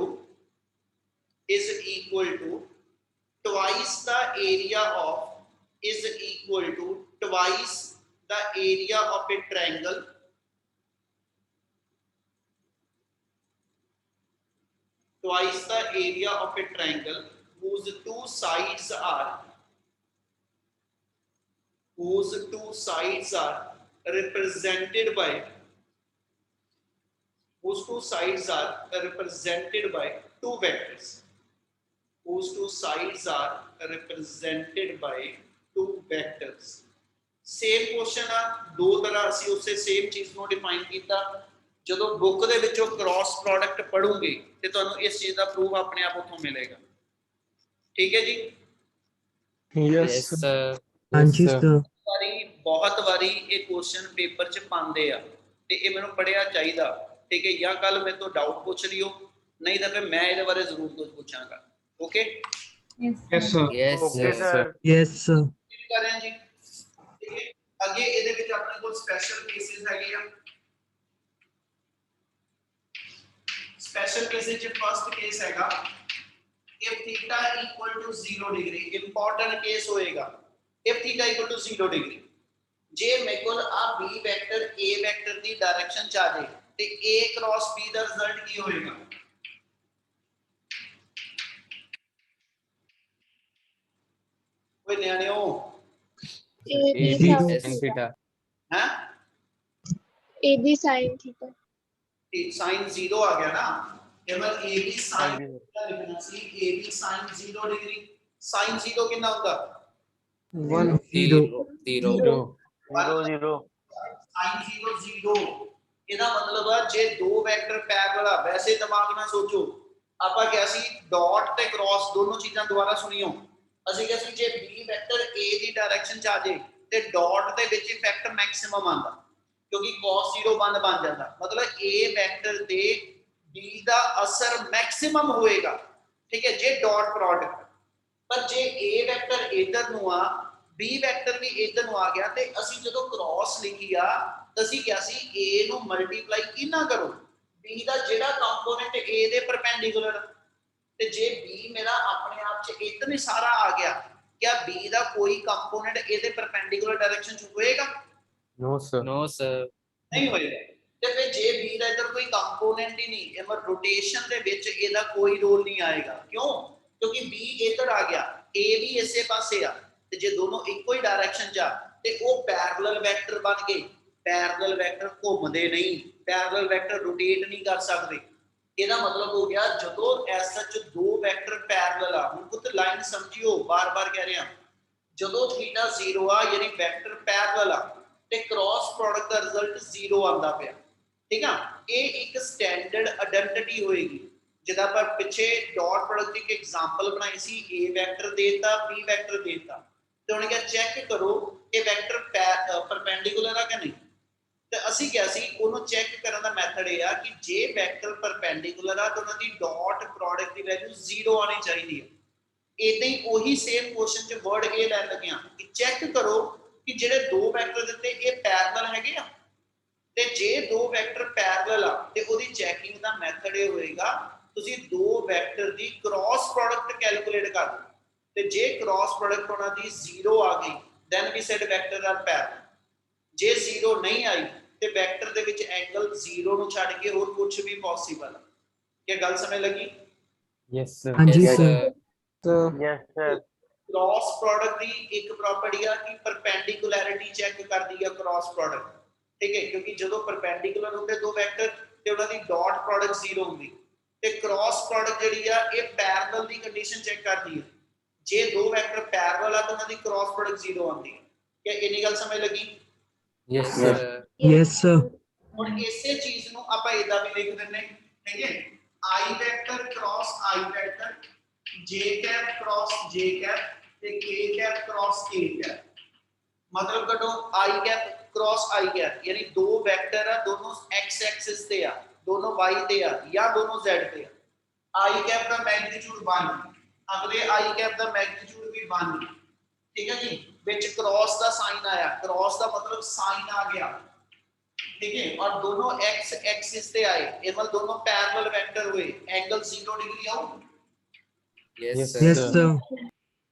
twice the area of, is equal to twice the area of a triangle, twice the area of a triangle whose two sides are, whose two sides are represented by, whose two sides are represented by two vectors, whose two sides are represented by two vectors। Same question आ, दो तरह ਅਸੀਂ ਉਸੇ same ਚੀਜ਼ ਨੂੰ define ਕੀਤਾ। ਜਦੋਂ book ਦੇ ਵਿੱਚੋਂ ਕ੍ਰਾਸ ਪ੍ਰੋਡਕਟ ਪੜੋਗੇ ਤੇ ਤੁਹਾਨੂੰ ਇਸ ਚੀਜ਼ ਦਾ ਪ੍ਰੂਫ ਆਪਣੇ ਆਪ ਉੱਥੋਂ ਮਿਲੇਗਾ। ਠੀਕ ਹੈ ਜੀ? Yes, Yes, sir. sir. ਹਾਂਜੀ sir. ਬਹੁਤ ਵਾਰੀ ਇਹ ਕੁਐਸਚਨ ਪੇਪਰ 'ਚ ਪਾਉਂਦੇ ਆ ਤੇ ਇਹ ਮੈਨੂੰ ਪੜਿਆ ਚਾਹੀਦਾ। ਠੀਕ ਹੈ, ਜਾਂ ਕੱਲ ਮੇਰੇ ਤੋਂ ਡਾਊਟ ਪੁੱਛ ਲਿਓ, ਨਹੀਂ ਤਾਂ ਫਿਰ ਮੈਂ ਇਹਦੇ ਬਾਰੇ ਜ਼ਰੂਰ ਕੁਝ ਪੁੱਛਾਂਗਾ। Okay? Yes, Yes, sir. Yes, Okay, sir. sir. Yes, sir. ਕਰ ਰਹੇ ਹਾਂ ਜੀ। ਠੀਕ ਹੈ, ਅੱਗੇ ਇਹਦੇ ਵਿੱਚ ਆਪਣੇ ਕੋਲ ਸਪੈਸ਼ਲ ਕੇਸਿਸ ਹੈਗੇ ਆ। ਸਪੈਸ਼ਲ ਕੇਸਿਸ 'ਚ ਫਰਸਟ ਕੇਸ ਹੈਗਾ if theta equal to 0 degree, important case ਹੋਏਗਾ if theta equal to 0 degree। ਜੇ ਮੇਰੇ ਕੋਲ ਆ b ਵੈਕਟਰ a ਵੈਕਟਰ ਦੀ ਡਾਇਰੈਕਸ਼ਨ ਚ ਆ ਜਾਏ ਤੇ a ਕ੍ਰਾਸ b ਦਾ ਰਿਜ਼ਲਟ ਕੀ ਹੋਏਗਾ? ਕੋਈ ਨਿਆਣਿਓ AB sin theta. ਹੈ AB sin theta. sin 0 ਆ ਗਿਆ ਨਾ, ਇਹ ਮੈਂ ab sin theta ਲਿਖਣਾ ਸੀ, ab sin 0 ਡਿਗਰੀ। sin 0 ਕਿੰਨਾ ਹੁੰਦਾ? 1. 0. 0. 0 sin 0 0। ਇਹਦਾ ਮਤਲਬ ਆ ਜੇ ਦੋ ਵੈਕਟਰ ਪੈਰਲਲ ਆ, ਵੈਸੇ ਦਿਮਾਗ ਨਾਲ ਸੋਚੋ, ਆਪਾਂ ਕਿਹਾ ਸੀ ਡਾਟ ਤੇ ਕ੍ਰਾਸ ਦੋਨੋਂ ਚੀਜ਼ਾਂ ਦੁਬਾਰਾ ਸੁਣੀਓ। ਅਸੀਂ ਕਿਹਾ ਸੀ ਜੇ b vector a the direction ਚ ਆ ਜਾਏ ਤੇ ਡਾਟ ਦੇ ਵਿੱਚ ਇਫੈਕਟ ਮੈਕਸਿਮਮ ਆਂਦਾ, ਕਿਉਂਕਿ cos 0 1 ਬਣ ਜਾਂਦਾ। ਮਤਲਬ a ਵੈਕਟਰ ਤੇ b ਦਾ ਅਸਰ ਮੈਕਸਿਮਮ ਹੋਏਗਾ, ਠੀਕ ਹੈ, ਜੇ ਡਾਟ ਪ੍ਰੋਡਕਟ। ਪਰ ਜੇ A ਵੈਕਟਰ ਇਧਰ ਨੂੰ ਆ, B ਵੈਕਟਰ ਵੀ ਇਧਰ ਨੂੰ ਆ ਗਿਆ, ਤੇ ਅਸੀਂ ਜਦੋਂ ਕ੍ਰਾਸ ਲਿਖੀ ਆ ਤਾਂ ਅਸੀਂ ਕਿਹਾ ਸੀ A ਨੂੰ ਮਲਟੀਪਲਾਈ ਕਿੰਨਾ ਕਰੋ, B ਦਾ ਜਿਹੜਾ ਕੰਪੋਨੈਂਟ A ਦੇ ਪਰਪੈਂਡੀਕੂਲਰ, ਤੇ ਜੇ B ਮੇਰਾ ਆਪਣੇ ਆਪ ਚ ਇਤਨੇ ਸਾਰਾ ਆ ਗਿਆ, क्या B ਦਾ ਕੋਈ ਕੰਪੋਨੈਂਟ ਇਹਦੇ ਪਰਪੈਂਡੀਕੂਲਰ ਡਾਇਰੈਕਸ਼ਨ ਚ ਹੋਏਗਾ? No, sir. No, sir. ਨਹੀਂ ਹੋਏਗਾ। ਤੇ ਫਿਰ ਜੇ B ਦਾ ਇੱਧਰ ਕੋਈ ਕੰਪੋਨੈਂਟ ਹੀ ਨਹੀਂ, ਇਹ ਮਤਲਬ ਰੋਟੇਸ਼ਨ ਦੇ ਵਿੱਚ ਇਹਦਾ ਕੋਈ ਰੋਲ ਨਹੀਂ ਆਏਗਾ। ਕਿਉਂ? ਕਿਉਂਕਿ B ਇੱਧਰ ਆ ਗਿਆ, A ਵੀ ਇਸੇ ਪਾਸੇ ਆ, ਤੇ ਜੇ ਦੋਨੋਂ ਇੱਕੋ ਹੀ ਡਾਇਰੈਕਸ਼ਨ ਚ ਆ ਤੇ ਉਹ ਪੈਰਲਲ ਵੈਕਟਰ ਬਣ ਗਏ। ਪੈਰਲਲ ਵੈਕਟਰ ਘੁੰਮਦੇ ਨਹੀਂ, ਪੈਰਲਲ ਵੈਕਟਰ ਰੋਟੇਟ ਨਹੀਂ ਕਰ ਸਕਦੇ। ਇਹਦਾ ਮਤਲਬ ਹੋ ਗਿਆ ਜਦੋਂ ਐਸ ਸੱਚ ਦੋ ਵੈਕਟਰ ਪੈਰਲਲ ਆ, ਹੁਣ ਪੁੱਤ ਲਾਈਨ ਸਮਝਿਓ, ਬਾਰ-ਬਾਰ ਕਹਿ ਰਿਹਾ, ਜਦੋਂ ਥੀਟਾ 0 ਆ ਯਾਨੀ ਵੈਕਟਰ ਪੈਰਲਲ ਆ ਤੇ ਕ੍ਰਾਸ ਪ੍ਰੋਡਕਟ ਦਾ ਰਿਜ਼ਲਟ 0 ਆਉਂਦਾ ਪਿਆ, ਠੀਕ ਆ। ਇਹ ਇੱਕ ਸਟੈਂਡਰਡ ਆਇਡੈਂਟੀਟੀ ਹੋਏਗੀ, ਜਿਹਦਾ ਆਪਾਂ ਪਿੱਛੇ ਡਾਟ ਪ੍ਰੋਡਕਟ ਦੀ ਇੱਕ ਐਗਜ਼ਾਮਪਲ ਬਣਾਈ ਸੀ, A ਵੈਕਟਰ ਦੇਤਾ, B ਵੈਕਟਰ ਦੇਤਾ, ਤੇ ਉਹਨੇ ਕਿਹਾ ਚੈੱਕ ਕਰੋ ਕਿ ਵੈਕਟਰ ਪਰਪੈਂਡੀਕੂਲਰ ਆ ਕਿ ਨਹੀਂ। ਤੇ ਅਸੀਂ ਕਿਹਾ ਸੀ ਉਹਨੂੰ ਚੈੱਕ ਕਰਨ ਦਾ ਮੈਥਡ ਇਹ ਆ ਕਿ ਜੇ ਵੈਕਟਰ ਪਰਪੈਂਡੀਕੂਲਰ ਆ ਤਾਂ ਉਹਨਾਂ ਦੀ ਡਾਟ ਪ੍ਰੋਡਕਟ ਦੀ ਵੈਲਿਊ 0 ਆਣੀ ਚਾਹੀਦੀ ਹੈ। ਇਦਾਂ ਹੀ ਉਹੀ ਸੇਮ ਕੁਐਸਚਨ ਚ ਵਰਡ ਇਹ ਲੈਣ ਲੱਗਿਆ ਕਿ ਚੈੱਕ ਕਰੋ ਕਿ ਜਿਹੜੇ ਦੋ ਵੈਕਟਰ ਦਿੱਤੇ ਇਹ ਪੈਰਲਲ ਹੈਗੇ ਆ, ਤੇ ਜੇ ਦੋ ਵੈਕਟਰ ਪੈਰਲਲ ਆ ਤੇ ਉਹਦੀ ਚੈਕਿੰਗ ਦਾ ਮੈਥਡ ਇਹ ਹੋਏਗਾ ਤੁਸੀਂ ਦੋ ਵੈਕਟਰ ਦੀ ਕ੍ਰਾਸ ਪ੍ਰੋਡਕਟ ਕੈਲਕੂਲੇਟ ਕਰ ਲਓ, ਤੇ ਜੇ ਕ੍ਰਾਸ ਪ੍ਰੋਡਕਟ ਉਹਨਾਂ ਦੀ 0 ਆ ਗਈ then we said vector are parallel. ਜੇ 0 ਨਹੀਂ ਆਈ ਤੇ ਵੈਕਟਰ ਦੇ ਵਿੱਚ ਐਂਗਲ 0 ਨੂੰ ਛੱਡ ਕੇ ਹੋਰ ਕੁਝ ਵੀ ਪੋਸੀਬਲ ਹੈ। ਕੀ ਗੱਲ ਸਮਝ ਲੱਗੀ? Yes, sir. ਹਾਂਜੀ Yes, sir. sir. Yes, sir. Cross product ਦੀ ਇੱਕ ਪ੍ਰੋਪਰਟੀ ਆ ਕਿ ਪਰਪੈਂਡੀਕੁਲੈਰਿਟੀ ਚੈੱਕ ਕਰਦੀ ਆ ਕ੍ਰਾਸ ਪ੍ਰੋਡਕਟ, ਠੀਕ ਹੈ, ਕਿਉਂਕਿ ਜਦੋਂ ਪਰਪੈਂਡੀਕੂਲਰ ਹੁੰਦੇ ਦੋ ਵੈਕਟਰ ਤੇ ਉਹਨਾਂ ਦੀ ਡਾਟ ਪ੍ਰੋਡਕਟ 0 ਹੁੰਦੀ, ਤੇ ਕ੍ਰਾਸ ਪ੍ਰੋਡਕਟ ਜਿਹੜੀ ਆ ਇਹ ਪੈਰਲਲ ਦੀ ਕੰਡੀਸ਼ਨ ਚੈੱਕ ਕਰਦੀ ਹੈ। ਜੇ ਦੋ ਵੈਕਟਰ ਪੈਰਲਲ ਆ ਤਾਂ ਉਹਨਾਂ ਦੀ ਕ੍ਰਾਸ ਪ੍ਰੋਡਕਟ 0 ਆਉਂਦੀ ਹੈ। ਕੀ ਇੰਨੀ ਗੱਲ ਸਮਝ ਲੱਗੀ? Yes, sir. Yes, sir. ਹੁਣ ਇਸੇ ਚੀਜ਼ ਨੂੰ ਆਪਾਂ ਇਦਾਂ ਵੀ ਲਿਖ ਦਿੰਨੇ, ਠੀਕ ਹੈ, I vector cross I vector, J cap cross J cap ਤੇ K cap cross K cap. ਮਤਲਬ ਕੱਢੋ I cap cross I cap, ਯਾਨੀ ਦੋ ਵੈਕਟਰ ਆ, ਦੋਨੋਂ x ਐਕਸਿਸ ਤੇ ਆ, ਦੋਨੋਂ y ਤੇ ਆ ਜਾਂ ਦੋਨੋਂ z ਤੇ ਆ। I ਕੈਪ ਦਾ ਮੈਗਨੀਟਿਊਡ 1, ਅਗਲੇ I ਕੈਪ ਦਾ ਮੈਗਨੀਟਿਊਡ ਵੀ 1, ਠੀਕ ਹੈ ਜੀ। ਵਿੱਚ ਕ੍ਰਾਸ ਦਾ ਸਾਈਨ ਆਇਆ, ਕ੍ਰਾਸ ਦਾ ਮਤਲਬ ਸਾਈਨ ਆ ਗਿਆ, ठीक है, और दोनों x एक्सिस पे आए, एवल दोनों पैरेलल वेक्टर हुए, एंगल 0 डिग्री आउ। Yes, Yes, sir. Yes, sir.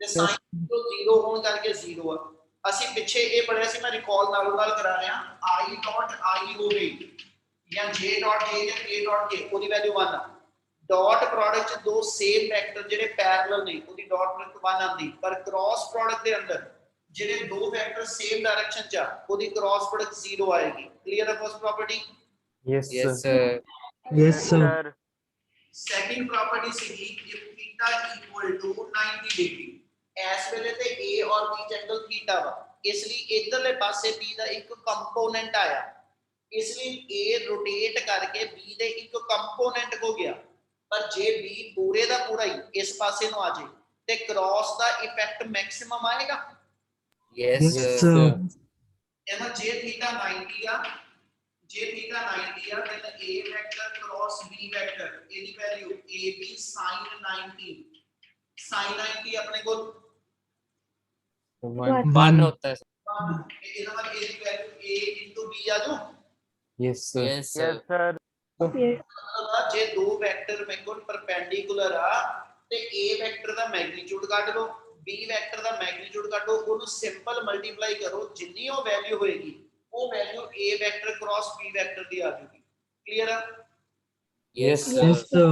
ਤੇ sin ਤੋਂ 0 ਹੋਣ ਕਰਕੇ 0 ਆ। ਅਸੀਂ ਪਿੱਛੇ ਇਹ ਪੜਿਆ ਸੀ, ਮੈਂ ਰਿਕਾਲ ਨਾਲੋਂ ਨਾਲ ਕਰਾ ਰਿਹਾ, i ਡਾਟ i ਹੋ ਗਈ ਜਾਂ j ਡਾਟ j ਜਾਂ k ਡਾਟ k, ਉਹਦੀ ਵੈਲਿਊ 1 ਆ। ਡਾਟ ਪ੍ਰੋਡਕਟ ਚ ਦੋ ਸੇਮ ਵੈਕਟਰ ਜਿਹੜੇ ਪੈਰਲਲ ਨੇ ਉਹਦੀ ਡਾਟ ਪ੍ਰੋਡਕਟ 1 ਆਂਦੀ, ਪਰ ਕ੍ਰਾਸ ਪ੍ਰੋਡਕਟ ਦੇ ਅੰਦਰ ਜਿਹੜੇ ਦੋ ਵੈਕਟਰ ਸੇਮ ਡਾਇਰੈਕਸ਼ਨ ਚ ਆ ਉਹਦੀ ਕ੍ਰਾਸ ਪ੍ਰੋਡਕਟ 0 ਆਏਗੀ। ਕਲੀਅਰ ਹੈ first property? Yes, Yes, sir. sir. Yes, sir. Second property ਸੀਗੀ ਕਿ ਥੀਟਾ ਇਕੁਅਲ ਟੂ 90 ਡਿਗਰੀ। ਇਸ ਵੇਲੇ ਤੇ A ਔਰ B ਚ ਐਂਗਲ ਥੀਟਾ ਵਾ, ਇਸ ਲਈ ਇਧਰਲੇ ਪਾਸੇ B ਦਾ ਇੱਕ ਕੰਪੋਨੈਂਟ ਆਇਆ, ਇਸ ਲਈ A ਰੋਟੇਟ ਕਰਕੇ B ਦੇ ਇੱਕ ਕੰਪੋਨੈਂਟ ਹੋ ਗਿਆ। ਪਰ ਜੇ B ਪੂਰੇ ਦਾ ਪੂਰਾ ਹੀ ਇਸ ਪਾਸੇ ਨੂੰ ਆ ਜਾਏ ਤੇ ਕ੍ਰਾਸ ਦਾ ਇਫੈਕਟ ਮੈਕਸਿਮਮ ਆਏਗਾ। Yes, Yes, sir. sir. एमा जे थीटा 90 ਆ, जे थीटा 90 ਆ, then A vector cross B vector ਇਹਦੀ ਵੈਲਿਊ AB sin 90, sin 90 ਆਪਣੇ ਕੋਲ One. One होता है. ਇਹਦਾ ਮਤਲਬ ਇਹਦੀ ਵੈਲਿਊ A into B ਆ ਜਾਓ। Yes, sir. Yes, sir. sir. ਮਤਲਬ ਜੇ ਦੋ ਵੈਕਟਰ ਮੇਰੇ ਕੋਲ ਪਰਪੈਂਡੀਕੂਲਰ ਆ ਤੇ A ਵੈਕਟਰ ਦਾ ਮੈਗਨੀਟਿਊਡ ਕੱਢ ਲਓ, B ਵੈਕਟਰ ਦਾ ਮੈਗਨੀਟਿਊਡ ਕੱਢੋ, ਉਹਨੂੰ ਸਿੰਪਲ ਮਲਟੀਪਲਾਈ ਕਰੋ, ਜਿੰਨੀ ਉਹ ਵੈਲਿਊ ਹੋਏਗੀ ਉਹ value A vector cross B vector ਦੀ ਆ ਜਾਊਗੀ। ਕਲੀਅਰ ਆ? Yes, sir. Yes, sir.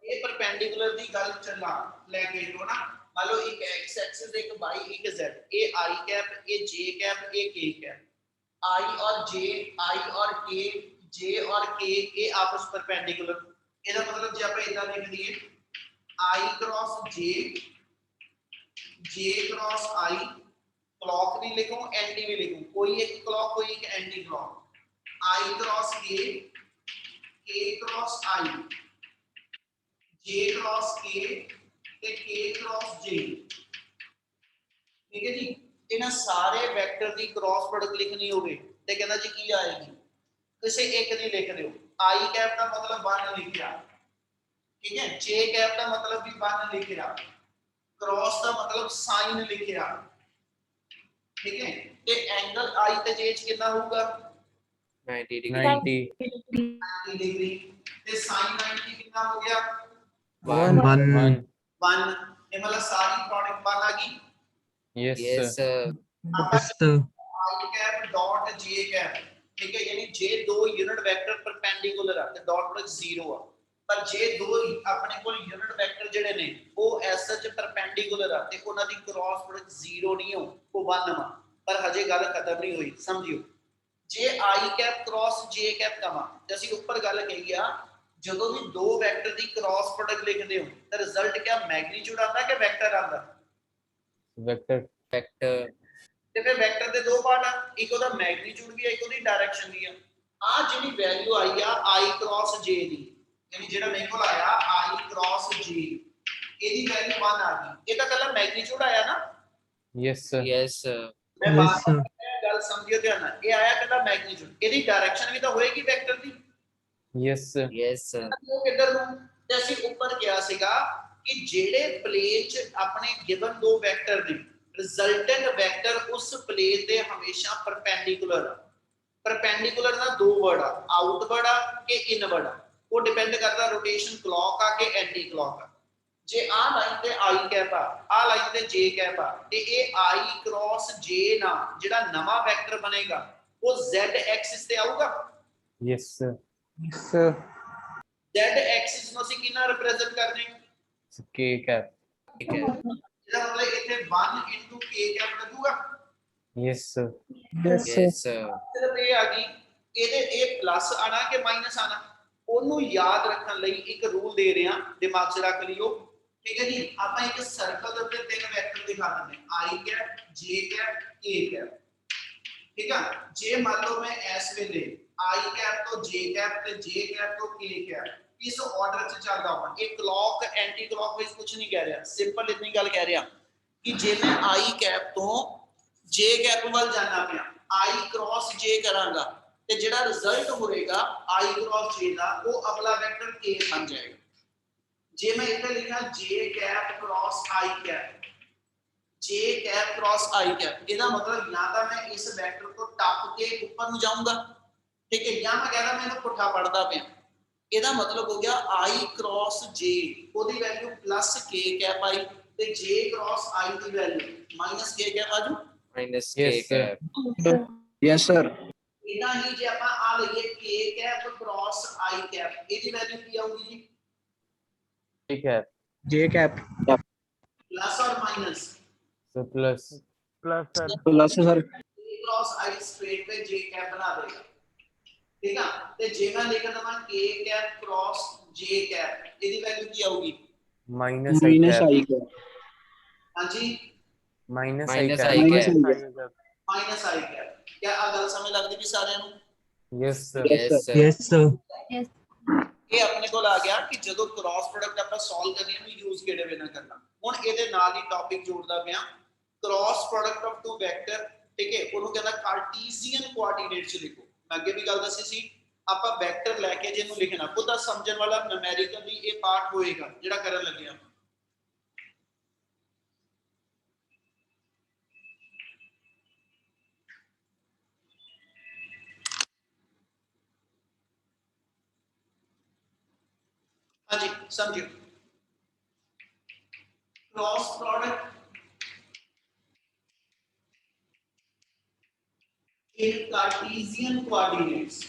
ਇਹ ਪਰਪੈਂਡੀਕੂਲਰ ਦੀ ਗੱਲ ਚੱਲਾਂ ਲੈ ਕੇ ਜੋ ਨਾ, ਮੰਨ ਲਓ ਇੱਕ x ਐਕਸਿਸ ਇੱਕ y ਇੱਕ z, ਇਹ I ਕੈਪ ਇਹ j ਕੈਪ ਇਹ k ਕੈਪ, I और k, j और k ਇਹ ਆਪਸ ਪਰਪੈਂਡੀਕੂਲਰ। ਇਹਦਾ ਮਤਲਬ ਜੇ ਆਪਾਂ ਇਦਾਂ ਲਿਖ ਦਈਏ I cross j cross i, clock भी लिखूं एंटी भी लिखूं, कोई एक क्लॉक कोई एक anti clock, i cross k cross i, j cross k ਤੇ k क्रॉस j। ਠੀਕ ਹੈ ਜੀ, ਇਹਨਾਂ ਸਾਰੇ ਵੈਕਟਰ ਦੀ ਕ੍ਰਾਸ ਪ੍ਰੋਡਕਟ ਲਿਖਣੀ ਹੋਵੇ ਤੇ ਕਹਿੰਦਾ ਜੀ ਕੀ ਆਏਗੀ, ਕਿਸੇ ਇੱਕ ਦੀ ਲਿਖ ਦਿਓ। आई कैप का मतलब 1 लिखिया, ठीक है, जे कैप का मतलब भी 1 लिखिया, क्रॉस का मतलब साइन लिखिया, ठीक है, ते एंगल आई ते जे च कितना होगा 90 degree 90 90 डिग्री, ते साइन 90 कितना हो गया 1 One. 1 1, ये मतलब सारी प्रोडक्ट 1 आ गई। yes yes sir sir Yes, sir. आई कैप डॉट जे कैप, ठीक है, यानी जे दो यूनिट वेक्टर परपेंडिकुलर है ते डॉट प्रोडक्ट 0 आ, पर जे दो अपने कोल यूनिट वेक्टर जेडे ने वो एस सच परपेंडिकुलर आ ते उन्हां दी क्रॉस प्रोडक्ट 0 नहीं हो, वो 1 आ, पर हजे गल खत्म नहीं हुई, समझियो। जे आई कैप क्रॉस जे कैप का वा ते ਅਸੀਂ ਉੱਪਰ ਗੱਲ ਕਹੀ ਆ ਜਦੋਂ ਵੀ ਦੋ ਵੈਕਟਰ ਦੀ ਕ੍ਰਾਸ ਪ੍ਰੋਡਕਟ ਲਿਖਦੇ ਹੋ ਤਾਂ ਰਿਜ਼ਲਟ ਕਿਆ ਮੈਗਨੀਟਿਊਡ ਆਉਂਦਾ ਕਿ ਵੈਕਟਰ ਆਉਂਦਾ, vector vector ਤੇ ਫਿਰ ਵੈਕਟਰ ਦੇ ਦੋ ਪਾਰਟ ਆ, ਇੱਕ ਉਹਦਾ ਮੈਗਨੀਟਿਊਡ ਵੀ ਹੈ, ਇੱਕ ਉਹਦੀ ਡਾਇਰੈਕਸ਼ਨ ਵੀ ਆ। ਆ ਜਿਹੜੀ ਵੈਲਿਊ ਆਈ ਆ i ਕ੍ਰਾਸ j ਦੀ, ਯਾਨੀ ਜਿਹੜਾ ਮੇਰੇ ਕੋਲ ਆਇਆ i ਕ੍ਰਾਸ j, ਇਹਦੀ ਵੈਲਿਊ 1 ਆ ਗਈ, ਇਹ ਤਾਂ ਕੱਲਾ ਮੈਗਨੀਟਿਊਡ ਆਇਆ ਨਾ, yes sir yes sir ਮੈਂ Yes, ਬਾਤ sir. ਗੱਲ ਸਮਝਿਓ ਧਿਆਨ ਨਾਲ, ਇਹ ਆਇਆ ਕੱਲਾ ਮੈਗਨੀਟਿਊਡ, ਇਹਦੀ ਡਾਇਰੈਕਸ਼ਨ ਵੀ ਤਾਂ ਹੋਏਗੀ ਵੈਕਟਰ ਦੀ, yes sir yes sir ਉਹ ਕਿੱਧਰ ਨੂੰ, ਤੇ ਅਸੀਂ ਉੱਪਰ ਕਿਹਾ ਸੀਗਾ ਕਿ ਜਿਹੜੇ ਪਲੇਨ 'ਚ ਆਪਣੇ ਗਿਵਨ ਦੋ ਵੈਕਟਰ ਨੇ ਰਿਜ਼ਲਟੈਂਟ ਵੈਕਟਰ ਉਸ ਪਲੇਨ ਦੇ ਹਮੇਸ਼ਾ ਪਰਪੈਂਡੀਕੂਲਰ ਆ। ਪਰਪੈਂਡੀਕੂਲਰ ਦਾ ਦੋ ਵਰਡ ਆ, ਆਊਟਵਰਡ ਆ ਕਿ ਇਨਵਰਡ ਆ, ਉਹ ਡਿਪੈਂਡ ਕਰਦਾ ਰੋਟੇਸ਼ਨ ਕਲੌਕ ਆ ਕਿ ਐਂਟੀ ਕਲੌਕ ਆ। ਜੇ ਆ ਲਾਈਨ ਤੇ i ਕੈਪ ਆ ਲਾਈਨ ਤੇ j ਕੈਪ ਆ, ਤੇ ਇਹ i ਕ੍ਰਾਸ j ਨਾ ਜਿਹੜਾ ਨਵਾਂ ਵੈਕਟਰ ਬਣੇਗਾ ਉਹ z ਐਕਸਿਸ ਤੇ ਆਊਗਾ। yes sir Yes, sir. z Axis ਨੂੰ ਅਸੀਂ ਕਿੰਨਾ ਰਿਪਰੈਜ਼ੈਂਟ ਕਰਦੇ ਹਾਂ, k cap ठीक है ਇਹਦਾ ਮਤਲਬ ਇੱਥੇ 1 k ਕੈਪ ਲੱਗੂਗਾ। yes sir Yes, sir. yes sir ਸਿਰਫ ਇਹ ਆ ਗਈ, ਇਹਦੇ ਇਹ ਪਲੱਸ ਆਣਾ ਕਿ ਮਾਈਨਸ ਆਣਾ, ਉਹਨੂੰ ਯਾਦ ਰੱਖਣ ਲਈ ਇੱਕ ਰੂਲ ਦੇ ਰਹੇ ਹਾਂ, ਦਿਮਾਗ 'ਚ ਰੱਖ ਲਿਓ, ਠੀਕ ਹੈ ਜੀ। ਆਪਾਂ ਇੱਕ ਸਰਕਲ ਦੇ ਉੱਤੇ ਤਿੰਨ ਵੈਕਟਰ ਦਿਖਾ ਦਿੰਦੇ ਹਾਂ, i cap j cap k cap, ਠੀਕ ਆ। ਜੇ ਮੰਨ ਲਓ ਮੈਂ ਇਸ ਵੇਲੇ i ਕੈਪ ਤੋਂ j ਕੈਪ ਤੇ j ਕੈਪ ਤੋਂ k ਕੈਪ ਇਸ ਆਰਡਰ 'ਚ ਚੱਲਦਾ ਹਾਂ, ਇਹ ਕਲੌਕ ਐਂਟੀ ਕਲੌਕ ਵਾਈਜ਼ ਕੁਝ ਨਹੀਂ ਕਹਿ ਰਿਹਾ, ਸਿੰਪਲ ਇਤਨੀ ਗੱਲ ਕਹਿ ਰਿਹਾ ਕਿ ਜੇ ਮੈਂ i ਕੈਪ ਤੋਂ j ਕੈਪ ਵੱਲ ਜਾਣਾ ਪਿਆ, i ਕ੍ਰਾਸ j ਕਰਾਂਗਾ ਤੇ ਜਿਹੜਾ ਰਿਜ਼ਲਟ ਹੋਏਗਾ i ਕ੍ਰਾਸ j ਦਾ ਉਹ ਅਗਲਾ ਵੈਕਟਰ k ਬਣ ਜਾਏਗਾ। ਜੇ ਮੈਂ ਇੱਥੇ ਲਿਖਾਂ j cap cross i cap, j cap cross i cap, ਇਹਦਾ ਮਤਲਬ ਜਾਂ ਤਾਂ ਮੈਂ ਇਸ ਵੈਕਟਰ को ਟੱਪ ਕੇ ਉੱਪਰ ਨੂੰ ਜਾਊਂਗਾ, ਠੀਕ ਹੈ, ਜਾਂ ਮੈਂ ਕਹਿੰਦਾ ਮੈਨੂੰ ਪੁੱਠਾ ਪੜਦਾ ਪਿਆ, ਇਹਦਾ ਮਤਲਬ ਹੋ ਗਿਆ i ਕ੍ਰਾਸ j ਉਹਦੀ ਵੈਲਿਊ ਪਲੱਸ k ਕੈਪ ਆਈ ਤੇ j ਕ੍ਰਾਸ i ਦੀ ਵੈਲਿਊ ਮਾਈਨਸ k ਕੈਪ ਆਜੂ। minus k Yes, sir. cap Yes, sir. ਇਹਦਾ ਹੀ ਜੇ ਆਪਾਂ ਆ ਲਈਏ k cap cross i cap, ਇਹਦੀ ਵੈਲਿਊ ਕੀ ਆਊਗੀ ਜੀ, k cap J cap. Plus ਔਰ minus, so plus Plus, sir. Plus, sir. k cross i straight पे j ਕੈਪ ਬਣਾ ਦੇਗਾ, ਠੀਕ ਆ। ਤੇ ਜੇ ਮੈਂ ਲਿਖ ਦਵਾਂ k cap cross j cap, ਇਹਦੀ ਵੈਲਿਊ ਕੀ ਆਊਗੀ, minus i Minus cap I cap. ਹਾਂਜੀ minus i minus cap i Minus cap I cap. Minus i cap. ਕਿਆ ਆ ਗੱਲ ਸਮਝ ਲੱਗਦੀ ਵੀ ਸਾਰਿਆਂ ਨੂੰ? yes sir yes sir Yes, sir. ਇਹ ਆਪਣੇ ਕੋਲ ਆ ਗਿਆ ਕਿ ਜਦੋਂ ਕ੍ਰਾਸ ਪ੍ਰੋਡਕਟ ਆਪਾਂ ਸੋਲਵ ਕਰਨੀ ਹੈ ਉਹਨੂੰ ਯੂਜ਼ ਕਿਹੜੇ ਵੇ ਨਾਲ ਕਰਨਾ। ਹੁਣ ਇਹਦੇ ਨਾਲ ਹੀ ਟੌਪਿਕ ਜੋੜਦਾ ਪਿਆ, cross product of two vector, ਠੀਕ ਹੈ, ਉਹਨੂੰ ਕਹਿੰਦਾ ਕਾਰਟੀਜ਼ੀਅਨ ਕੋਆਰਡੀਨੇਟ 'ਚ ਲਿਖੋ। ਮੈਂ ਅੱਗੇ ਵੀ ਗੱਲ ਦੱਸੀ ਸੀ, ਆਪਾਂ ਵੈਕਟਰ ਲੈ ਕੇ ਜਿਹਨੂੰ ਲਿਖਣਾ ਉਹਦਾ ਸਮਝਣ ਵਾਲਾ ਨਿਊਮੈਰੀਕਲੀ ਇਹ ਪਾਰਟ ਹੋਏਗਾ ਜਿਹੜਾ ਕਰਨ ਲੱਗਿਆ। हाँ जी समझिए, cross product in Cartesian coordinates,